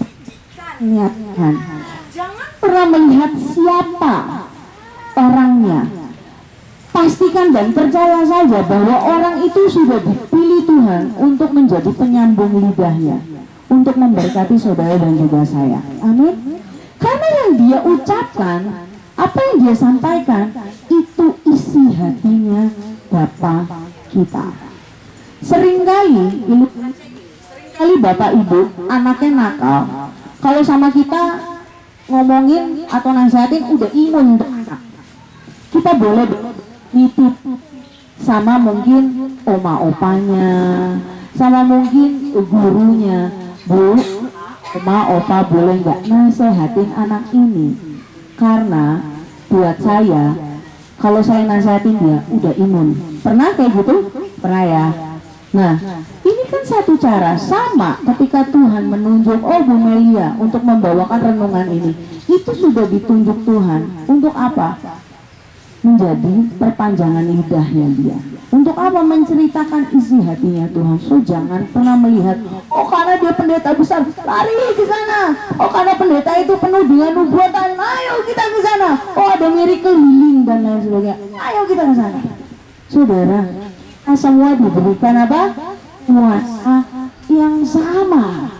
niatkan. Jangan pernah melihat siapa orangnya. Pastikan dan percaya saja bahwa orang itu sudah dipilih Tuhan untuk menjadi penyambung lidahnya, untuk memberkati saudara dan juga saya. Amin. Karena yang dia ucapkan, apa yang dia sampaikan, itu isi hatinya Bapa kita. Seringkali Bapak Ibu anaknya nakal, kalau sama kita ngomongin atau nasihatin udah imun untuk anak. Kita boleh nitip sama mungkin oma opanya, sama mungkin gurunya. Bu, oma opa boleh nggak nasehatin anak ini? Karena buat saya, kalau saya nasehatin dia udah imun. Pernah kayak gitu? Pernah ya? Nah, ini kan satu cara. Sama ketika Tuhan menunjuk Bu Melia untuk membawakan renungan ini, itu sudah ditunjuk Tuhan. Untuk apa? Menjadi perpanjangan lidahnya dia. Untuk apa? Menceritakan isi hatinya Tuhan. So jangan pernah melihat, oh karena dia pendeta besar, lari ke sana. Oh karena pendeta itu penuh dengan nubuatan, ayo kita ke sana. Oh ada miracle healing dan lain sebagainya, ayo kita ke sana. Saudara, semua diberikan apa? Kuasa yang sama,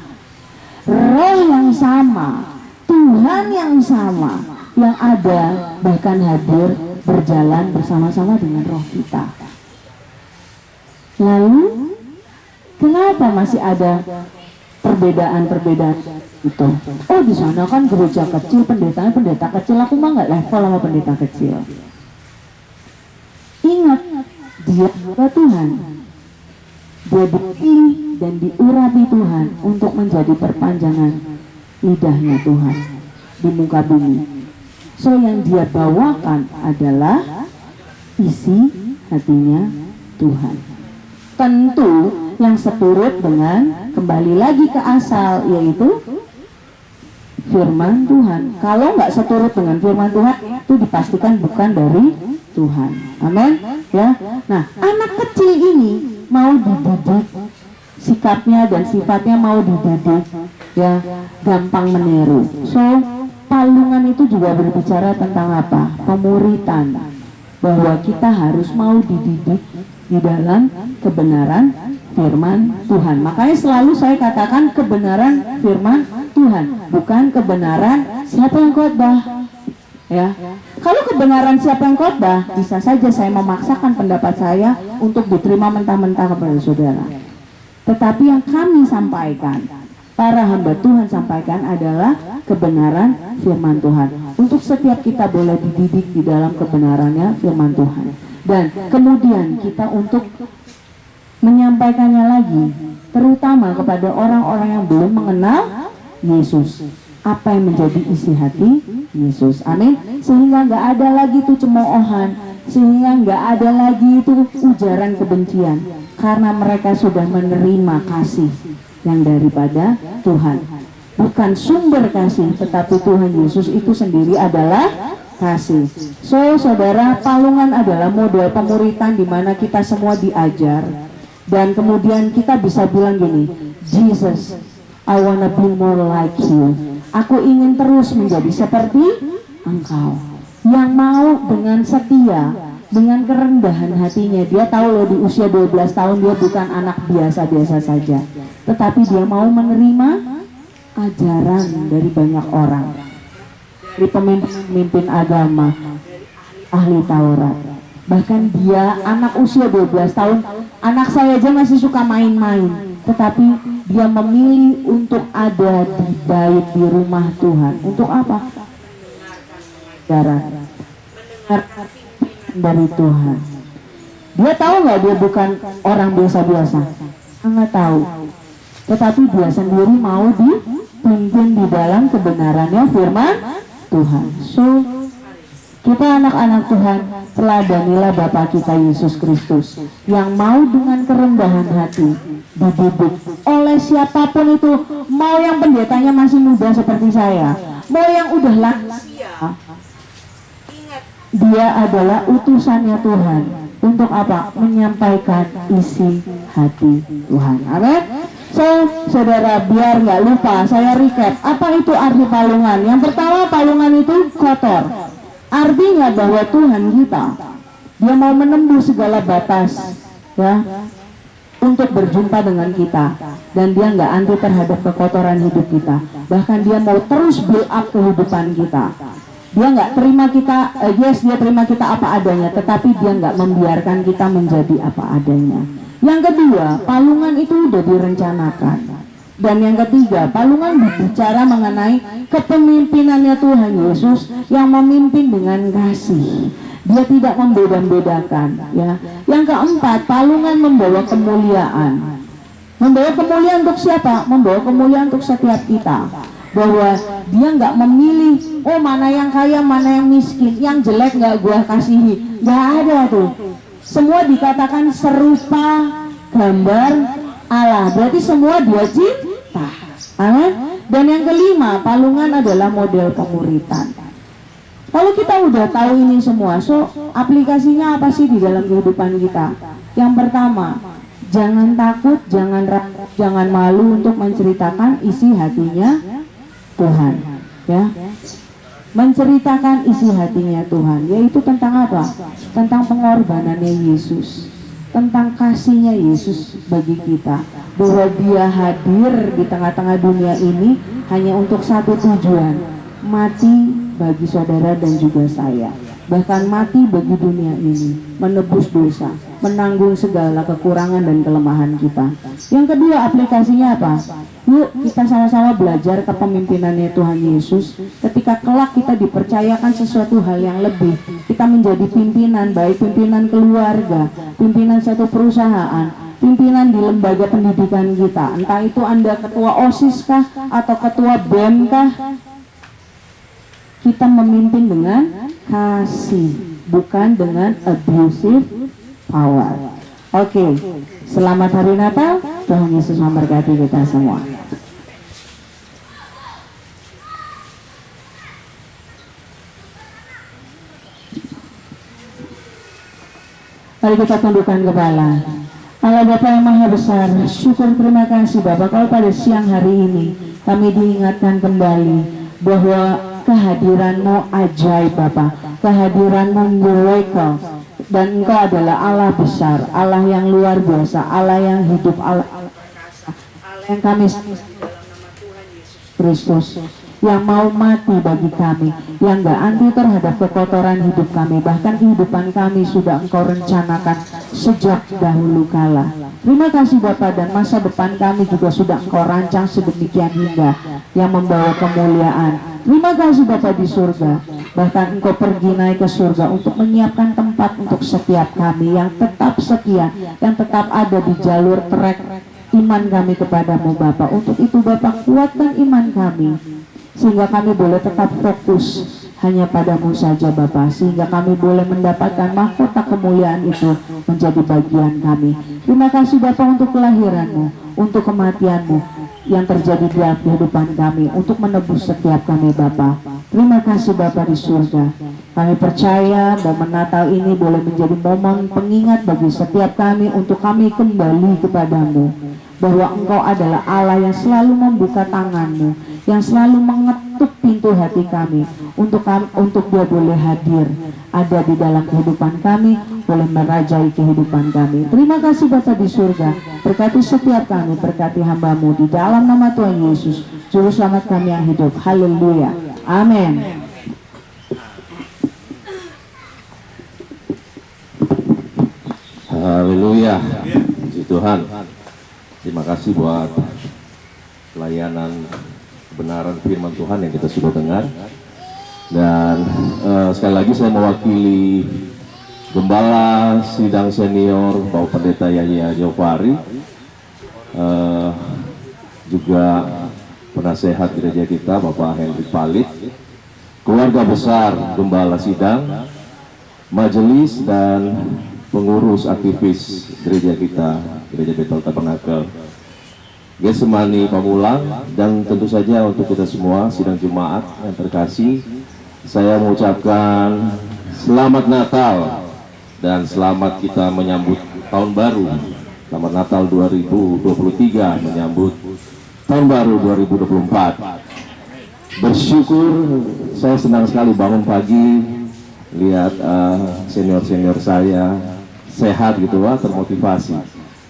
roh yang sama, Tuhan yang sama, yang ada bahkan hadir berjalan bersama-sama dengan roh kita. Lalu kenapa masih ada perbedaan-perbedaan itu? Oh di sana kan gereja kecil, pendetanya pendeta kecil, aku mah nggak level sama pendeta kecil. Ingat, dia juga Tuhan. Dia dipilih dan diurapi Tuhan untuk menjadi perpanjangan lidahnya Tuhan di muka bumi. So yang dia bawakan adalah isi hatinya Tuhan. Tentu yang seturut dengan kembali lagi ke asal, yaitu firman Tuhan. Kalau nggak seturut dengan firman Tuhan, itu dipastikan bukan dari Tuhan. Amin. Ya. Nah, anak kecil ini mau dididik, sikapnya dan sifatnya mau dididik, ya gampang meniru. So palungan itu juga berbicara tentang apa? Pemuritan, bahwa kita harus mau dididik di dalam kebenaran firman Tuhan. Makanya selalu saya katakan kebenaran firman Tuhan, bukan kebenaran siapa yang khotbah. Ya, kalau kebenaran siapa yang khotbah, bisa saja saya memaksakan pendapat saya untuk diterima mentah-mentah kepada saudara. Tetapi yang kami sampaikan, para hamba Tuhan sampaikan adalah kebenaran firman Tuhan. Untuk setiap kita boleh dididik di dalam kebenarannya firman Tuhan. Dan kemudian kita untuk menyampaikannya lagi, terutama kepada orang-orang yang belum mengenal Yesus. Apa yang menjadi isi hati Yesus. Amin. Sehingga nggak ada lagi itu cemoohan, sehingga nggak ada lagi itu ujaran kebencian, karena mereka sudah menerima kasih yang daripada Tuhan. Bukan sumber kasih, tetapi Tuhan Yesus itu sendiri adalah kasih. So saudara, palungan adalah model pemuritan di mana kita semua diajar, dan kemudian kita bisa bilang gini, Jesus, I wanna be more like you. Aku ingin terus menjadi seperti Engkau, yang mau dengan setia, dengan kerendahan hatinya. Dia tahu loh di usia 12 tahun dia bukan anak biasa-biasa saja, tetapi dia mau menerima ajaran dari banyak orang. dari pemimpin agama, ahli Taurat. Bahkan dia anak usia 12 tahun, anak saya aja masih suka main-main, tetapi dia memilih untuk ada di bait di rumah Tuhan. Untuk apa? Darah dari Tuhan. Dia tahu nggak dia bukan orang biasa-biasa? Nggak tahu. Tetapi dia sendiri mau dipimpin di dalam kebenarannya firman Tuhan. So, kita anak-anak Tuhan, teladanilah Bapa kita Yesus Kristus yang mau dengan kerendahan hati dididik oleh siapapun itu, mau yang pendetanya masih muda seperti saya, mau yang udah lansia. Dia adalah utusannya Tuhan. Untuk apa? Menyampaikan isi hati Tuhan. Amin. So, saudara, biar nggak lupa, saya recap. Apa itu arti palungan? Yang pertama, palungan itu kotor. Artinya bahwa Tuhan kita, dia mau menembus segala batas, ya, untuk berjumpa dengan kita. Dan dia nggak anti terhadap kekotoran hidup kita. Bahkan dia mau terus build up kehidupan kita. Dia nggak terima kita, dia terima kita apa adanya, tetapi dia nggak membiarkan kita menjadi apa adanya. Yang kedua, palungan itu udah direncanakan. Dan yang ketiga, palungan berbicara mengenai kepemimpinannya Tuhan Yesus yang memimpin dengan kasih. Dia tidak membeda-bedakan, ya. Yang keempat, palungan membawa kemuliaan. Membawa kemuliaan untuk siapa? Membawa kemuliaan untuk setiap kita. Bahwa dia nggak memilih, oh mana yang kaya, mana yang miskin, yang jelek nggak gua kasihi. Nggak ada tuh. Semua dikatakan serupa gambar Allah. Berarti semua dia cinta. Amin. Dan yang kelima, palungan adalah model pemuritan. Kalau kita udah tahu ini semua, so aplikasinya apa sih di dalam kehidupan kita? Yang pertama, jangan takut, jangan ragu, jangan malu untuk menceritakan isi hatinya Tuhan, ya. Menceritakan isi hatinya Tuhan, yaitu tentang apa? Tentang pengorbanannya Yesus, tentang kasihnya Yesus bagi kita, bahwa dia hadir di tengah-tengah dunia ini hanya untuk satu tujuan, mati bagi saudara dan juga saya, bahkan mati bagi dunia ini, menebus dosa, menanggung segala kekurangan dan kelemahan kita. Yang kedua, aplikasinya apa? Yuk kita sama-sama belajar kepemimpinannya Tuhan Yesus. Ketika kelak kita dipercayakan sesuatu hal yang lebih, kita menjadi pimpinan, baik pimpinan keluarga, pimpinan satu perusahaan, pimpinan di lembaga pendidikan kita, entah itu Anda ketua OSIS kah atau ketua BEM kah, kita memimpin dengan kasih, bukan dengan abusive power. Oke, selamat hari Natal. Tuhan Yesus memberkati kita semua. Mari kita tundukkan kepala. Allah Bapa yang Maha Besar, syukur terima kasih Bapak, kalau pada siang hari ini kami diingatkan kembali bahwa kehadiran-Mu ajaib Bapak, kehadiran-Mu miracle, dan Engkau adalah Allah besar, Allah yang luar biasa, Allah yang hidup, Allah yang kami Kristus, yang mau mati bagi kami, yang gak anti terhadap kekotoran hidup kami, bahkan kehidupan kami sudah Engkau rencanakan sejak dahulu kala. Terima kasih Bapak, dan masa depan kami juga sudah Engkau rancang sedemikian hingga yang membawa kemuliaan. Terima kasih Bapak di surga, bahkan Engkau pergi naik ke surga untuk menyiapkan tempat untuk setiap kami yang tetap setia, yang tetap ada di jalur trek iman kami kepadamu Bapak. Untuk itu Bapak, kuatkan iman kami sehingga kami boleh tetap fokus hanya padamu saja Bapak, sehingga kami boleh mendapatkan mahkota kemuliaan itu menjadi bagian kami. Terima kasih Bapak untuk kelahiran-Mu, untuk kematian-Mu yang terjadi di kehidupan kami, untuk menebus setiap kami Bapak. Terima kasih Bapak di surga. Kami percaya momen Natal ini boleh menjadi momen pengingat bagi setiap kami untuk kami kembali kepadamu, bahwa Engkau adalah Allah yang selalu membuka tangan-Mu, yang selalu mengetuk pintu hati kami untuk Dia boleh hadir, ada di dalam kehidupan kami, boleh merajai kehidupan kami. Terima kasih Bapa di surga, berkati setiap kami, berkati hamba-Mu di dalam nama Tuhan Yesus, Juru Selamat kami yang hidup. Haleluya, amin. Haleluya, puji Tuhan. Terima kasih buat pelayanan kebenaran firman Tuhan yang kita sudah dengar. Dan sekali lagi saya mewakili Gembala Sidang Senior Bapak Pendeta Yahya Jofari, juga penasehat gereja kita Bapak Hendrik Palit, keluarga besar Gembala Sidang, majelis dan pengurus aktivis gereja kita, Gereja Bethel Tabernakel Getsemani Pamulang, dan tentu saja untuk kita semua sidang Jumat yang terkasih, saya mengucapkan selamat Natal dan selamat kita menyambut tahun baru. Selamat Natal 2023, menyambut tahun baru 2024. Bersyukur, saya senang sekali bangun pagi lihat senior-senior saya sehat gitu, termotivasi.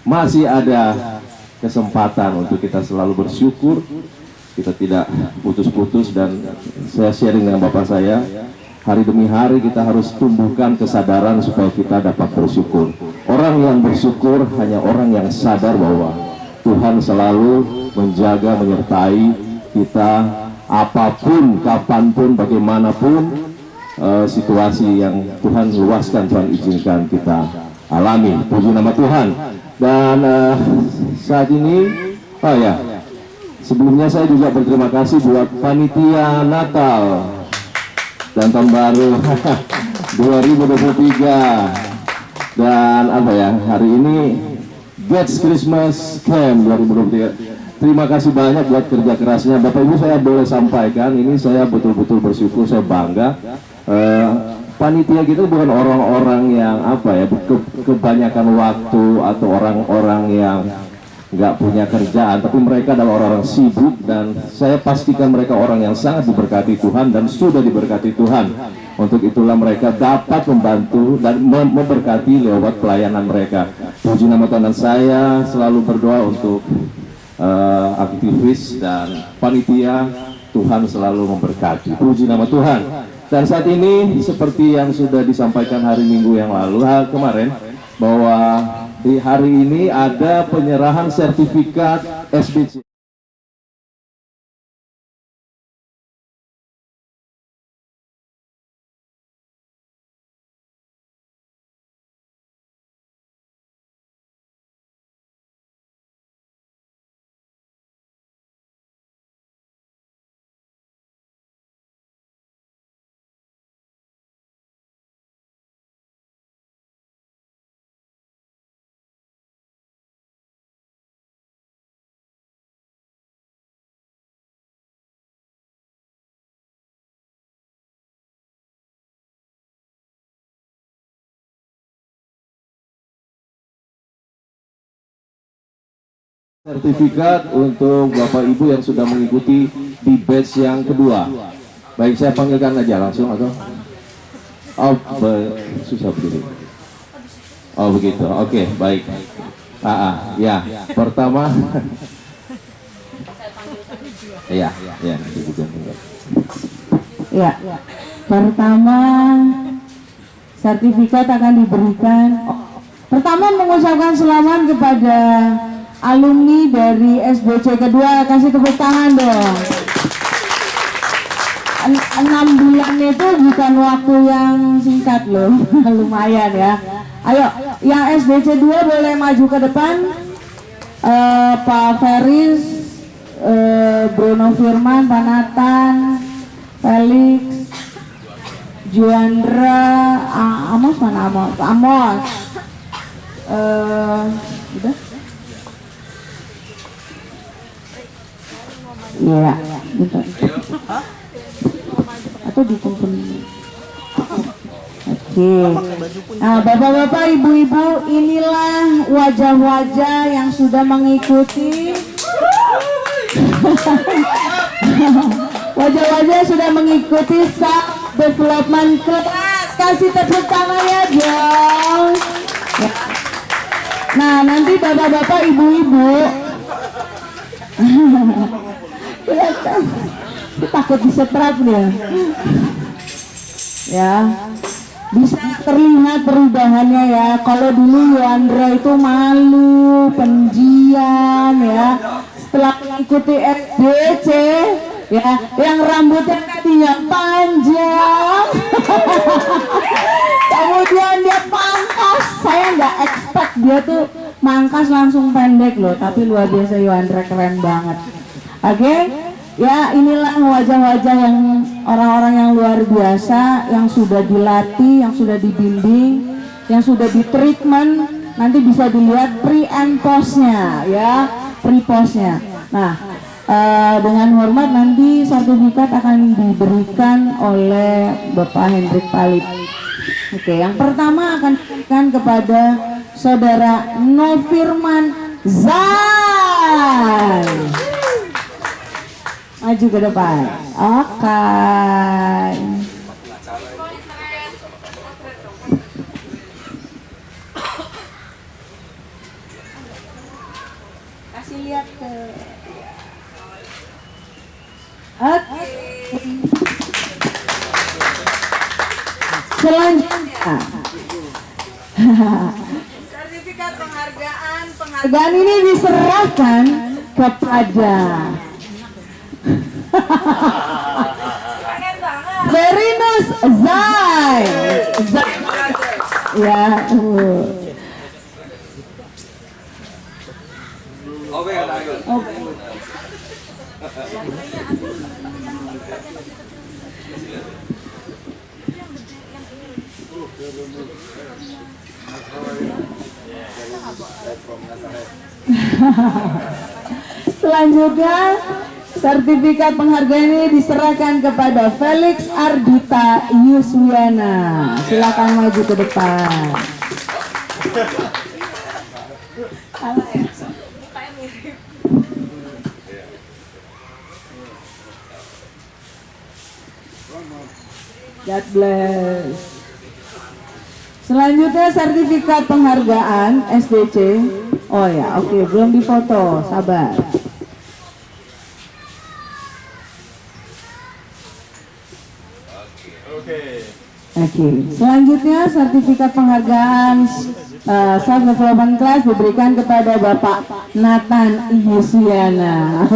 Masih ada kesempatan untuk kita selalu bersyukur, kita tidak putus-putus. Dan saya sharing dengan Bapak saya, hari demi hari kita harus tumbuhkan kesadaran supaya kita dapat bersyukur. Orang yang bersyukur hanya orang yang sadar bahwa Tuhan selalu menjaga, menyertai kita apapun, kapanpun, bagaimanapun situasi yang Tuhan luaskan, Tuhan izinkan kita alami. Puji nama Tuhan. Dan saat ini, sebelumnya saya juga berterima kasih buat panitia Natal dan tahun baru 2023. Dan hari ini Gets Christmas Camp 2023. Terima kasih banyak buat kerja kerasnya Bapak Ibu. Saya boleh sampaikan, ini saya betul-betul bersyukur, saya bangga. Panitia kita bukan orang-orang yang kebanyakan waktu atau orang-orang yang nggak punya kerjaan, tapi mereka adalah orang-orang sibuk, dan saya pastikan mereka orang yang sangat diberkati Tuhan dan sudah diberkati Tuhan. Untuk itulah mereka dapat membantu dan memberkati lewat pelayanan mereka. Puji nama Tuhan. Dan saya selalu berdoa untuk aktivis dan panitia, Tuhan selalu memberkati. Puji nama Tuhan. Dan saat ini seperti yang sudah disampaikan hari Minggu yang lalu, kemarin, bahwa di hari ini ada penyerahan sertifikat SBC. Sertifikat untuk Bapak Ibu yang sudah mengikuti di batch yang kedua. Baik, saya panggilkan aja langsung atau? Susah begitu. Oh begitu, oke, baik. Ya, pertama. Ya, pertama sertifikat akan diberikan. Pertama mengucapkan selamat kepada alumni dari SBC kedua, kasih tepuk tangan dong. 6 bulan itu bukan waktu yang singkat loh, lumayan ya. Ayo, yang SBC 2 boleh maju ke depan. Pak Feris, Bruno Firman, Pak Nathan, Felix, Juandra, Amos mana Amos? Amos. Udah? Iya, gitu. Atau dikumpul. Oke. Nah, bapak-bapak, ibu-ibu, inilah wajah-wajah yang sudah mengikuti. Wajah-wajah sudah mengikuti self development class. Kasih tepuk tangannya dong. Nah, nanti bapak-bapak, ibu-ibu. Takut disetrap dia. Ya. Bisa terlihat perubahannya ya. Kalau dulu Yandra itu malu, pendiam ya. Setelah mengikuti SDC ya, yang rambutnya tadinya panjang, kemudian dia pangkas. Saya nggak expect dia tuh mangkas langsung pendek loh, tapi luar biasa Yandra, keren banget. Oke. Ya, inilah wajah-wajah yang orang-orang yang luar biasa, yang sudah dilatih, yang sudah dibimbing, yang sudah di treatment. Nanti bisa dilihat pre and postnya ya, pre postnya. Nah, dengan hormat nanti sertifikat akan diberikan oleh Bapak Hendrik Palit. Oke, yang pertama akan diberikan kepada Saudara Novirman Zai. Maju ke depan. Oke. Kasih lihat ke. Oke. Selanjutnya. Sertifikat penghargaan Dan ini diserahkan kepada Verinus Zai. Ya. Selanjutnya sertifikat penghargaan ini diserahkan kepada Felix Ardita Yuswiana. Silakan maju ke depan. God bless. Selanjutnya sertifikat penghargaan SDC. Oh ya, oke, belum difoto, sabar. Oke, selanjutnya sertifikat penghargaan self development class diberikan kepada Bapak Nathan Yuswiana.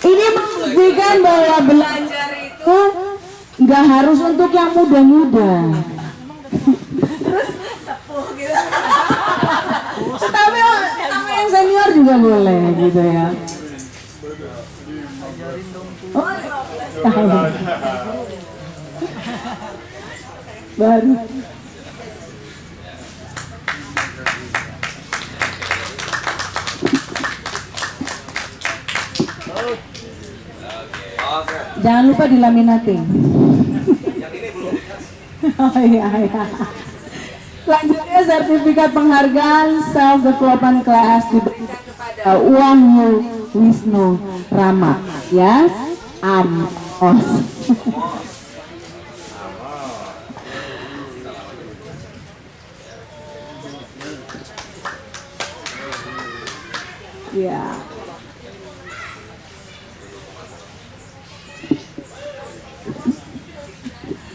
Ini membuktikan bahwa belajar itu nggak harus untuk yang muda-muda. Terus sepuh gitu. Tapi sama yang senior juga boleh gitu ya. Oh, tahun. Baru. Jangan lupa dilaminating. Oh iya, iya. Selanjutnya sertifikat penghargaan self development class diberikan kepada Wahyu Wisnu Rama. Ya, Amos. Ya.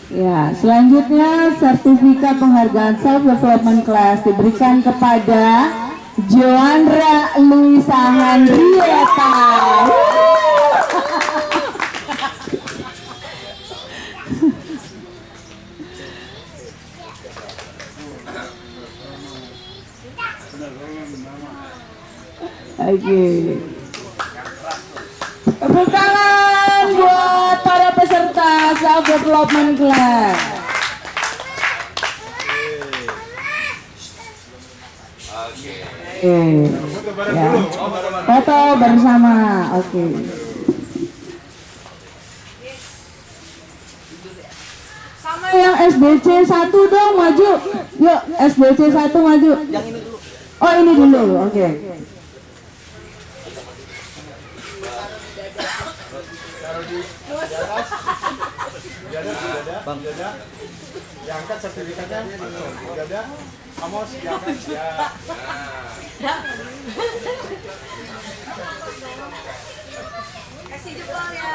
Ya, selanjutnya sertifikat penghargaan self development class diberikan kepada Joandra Luisa Handrieta. Oke. Tepuk tangan buat para peserta self development class. Oke. Ya. Foto bersama. Oke. Sama yang SBC 1 dong, maju. Yuk, SBC 1 maju. Oh, ini dulu. Oke. Bang Dada, diangkat sertifikatnya. Dada, Amos diangkat ya. kasih jempol ya.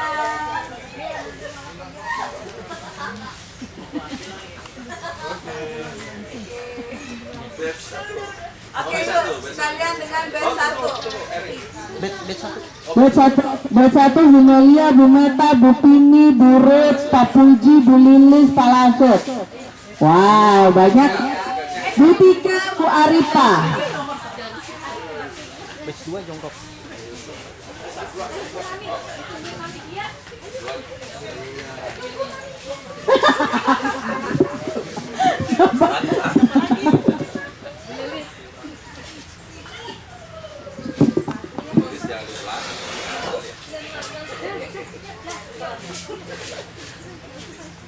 Oke Bu, sekalian dengan band 1. Buat satu Bu Melia, Bu Meta, Bu Pini, Bu Ruth, Pak Puji, Bu Lilis, Pak Lasut. Wow, banyak. Bu Tika, Bu Arifa.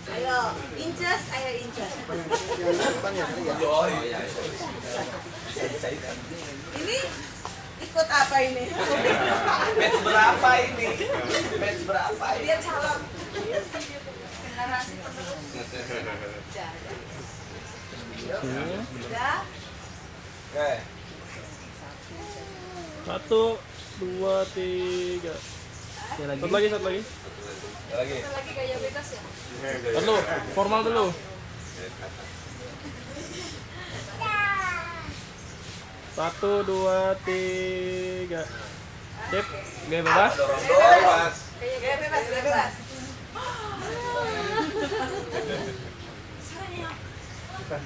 Ayo, inces, ayo inces. Ini ikut apa ini? Match berapa ini? Match berapa ini? Dia calon generasi penerus. Sudah? Oke. 1, 2, 3. Satu lagi. Lagi. Lagi gaya bebas ya? Dulu, formal dulu. 1, 2, 3. Sip, gaya bebas. Dorong Mas. Gaya bebas.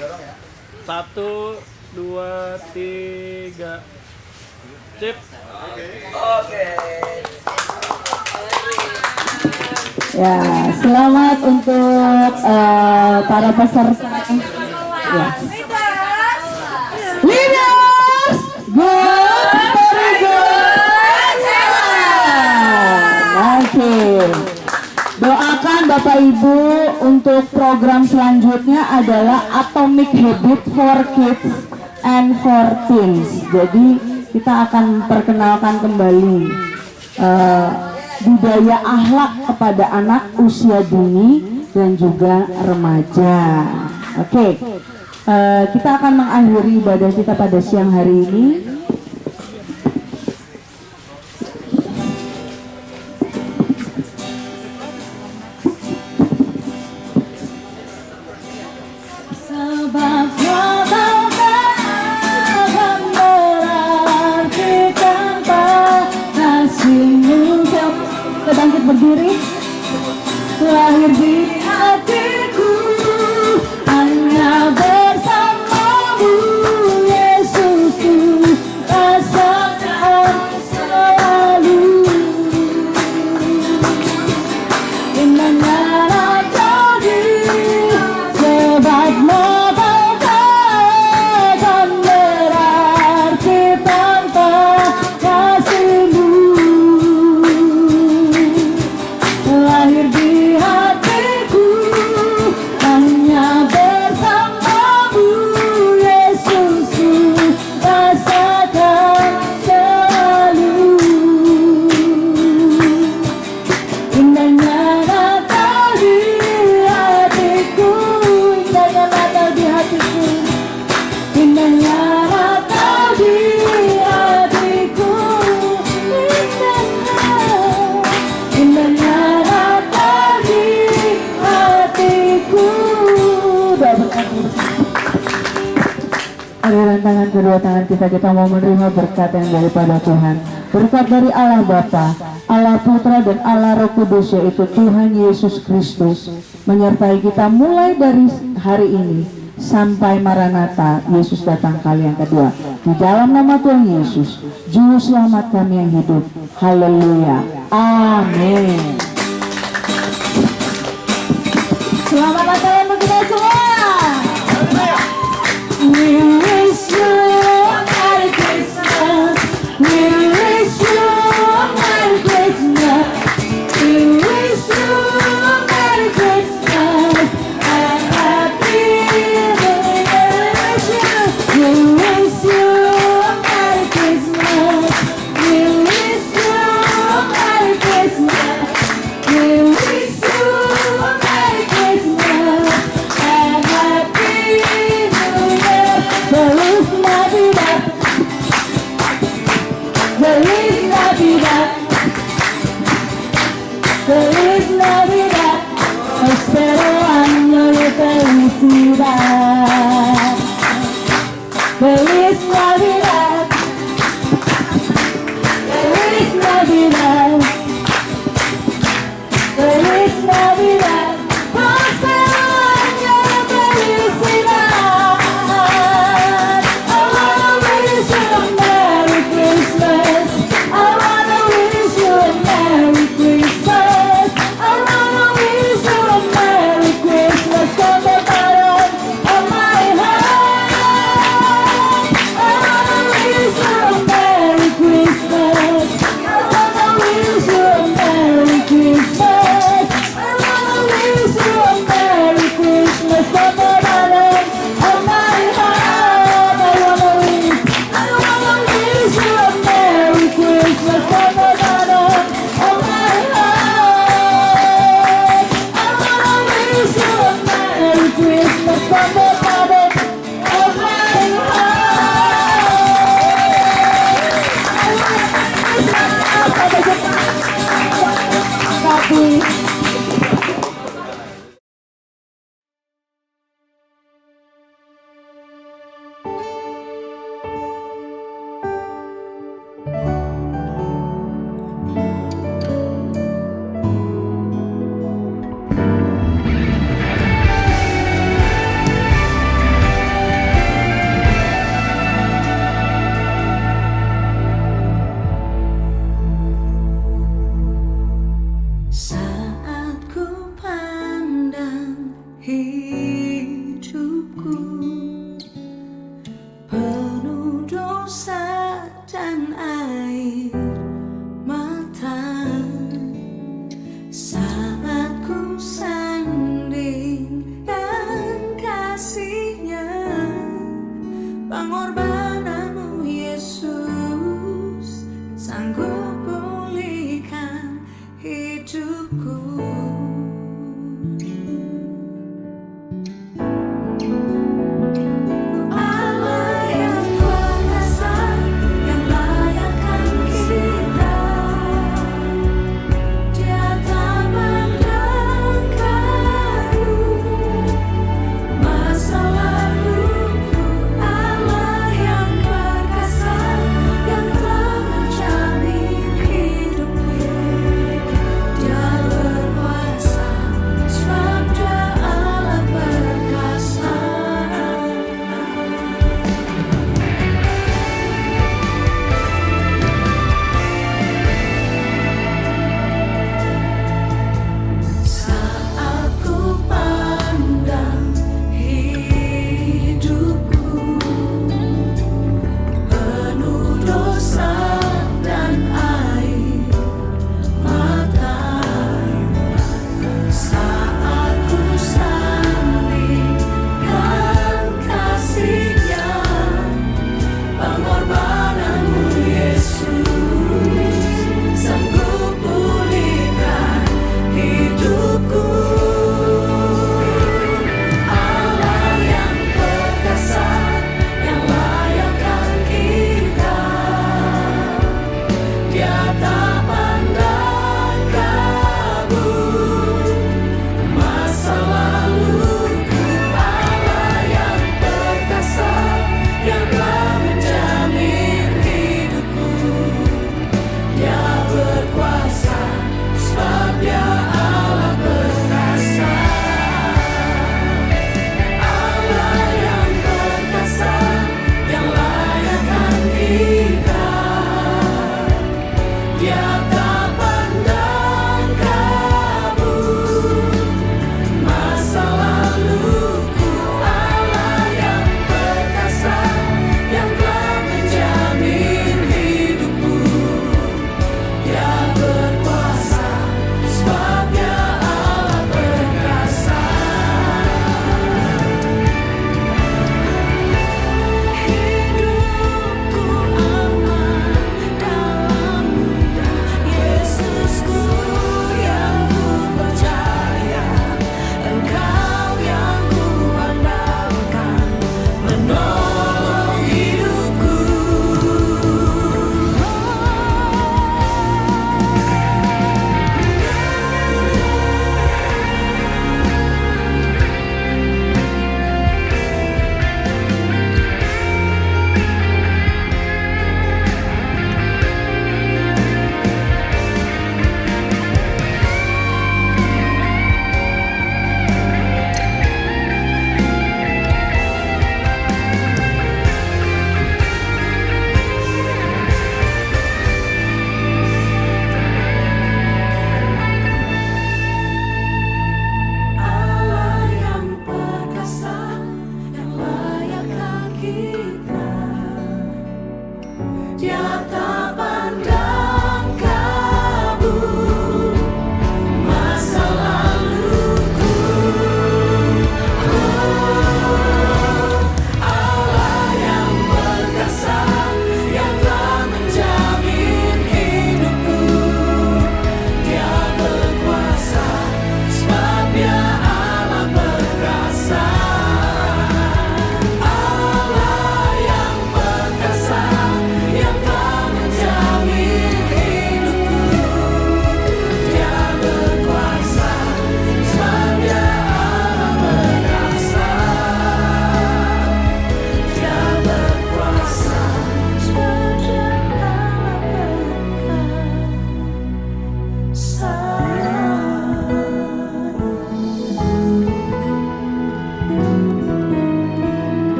Dorong ya. 1, 2, 3. Sip. Oke. Ya, selamat untuk para peserta. Ya. Leaders, good, very good. Oke. Doakan Bapak Ibu untuk program selanjutnya adalah Atomic Habit for Kids and for Teens. Jadi kita akan perkenalkan kembali budaya akhlak kepada anak usia dini dan juga remaja. Oke, kita akan mengakhiri ibadah kita pada siang hari ini. Sebab kita bangkit berdiri. Lahir di hatiku hanya bersamamu, Yesus, ku rasakan selalu indahnya tadi. Sebab mata takkan berarti tanpa kasihmu. Lahir di hatiku hanya bersamamu, Yesus, ku rasakan selalu indahnya Natal di hatiku, indahnya Natal di hatiku, indahnya Natal di hatiku, indahnya Natal di hatiku. Doa berkati bersama. Aliran tangan kedua tangan kita mau menerima berkat yang daripada Tuhan. Berkat dari Allah Bapa, Allah Putra dan Allah Roh Kudus, yaitu Tuhan Yesus Kristus, menyertai kita mulai dari hari ini sampai Maranatha, Yesus datang kali yang kedua. Di dalam nama Tuhan Yesus, Juru Selamat kami yang hidup. Haleluya. Amin. Selamat Natal untuk kita semua. We wish you a Merry Christmas. We wish you a Merry Christmas. We wish you a Merry Christmas and Happy New Year. We wish you a Merry Christmas. We wish you a Merry Christmas. We wish you a Merry Christmas and Happy New Year. Feliz Navidad. Feliz Navidad. Feliz Navidad. Espero año de felicidad. Feliz Navidad, Feliz Navidad, Feliz Navidad, próspero año de felicidad. I wanna wish you a Merry Christmas. I wanna wish you a Merry Christmas. I wanna wish you a Merry Christmas from the bottom of my heart. I wanna wish you a Merry Christmas. I wanna wish you a Merry Christmas. I wanna wish you a Merry Christmas from the bottom of my heart. I wanna wish you a Merry Christmas from the bottom of my heart. I wanna wish you a Merry Christmas from the bottom of my heart. Saat ku pandang hidupku penuh dosa dan air mata, saat ku sandingkan kasih-Nya, pengorbananmu Yesus sanggup pulihkan hidupku.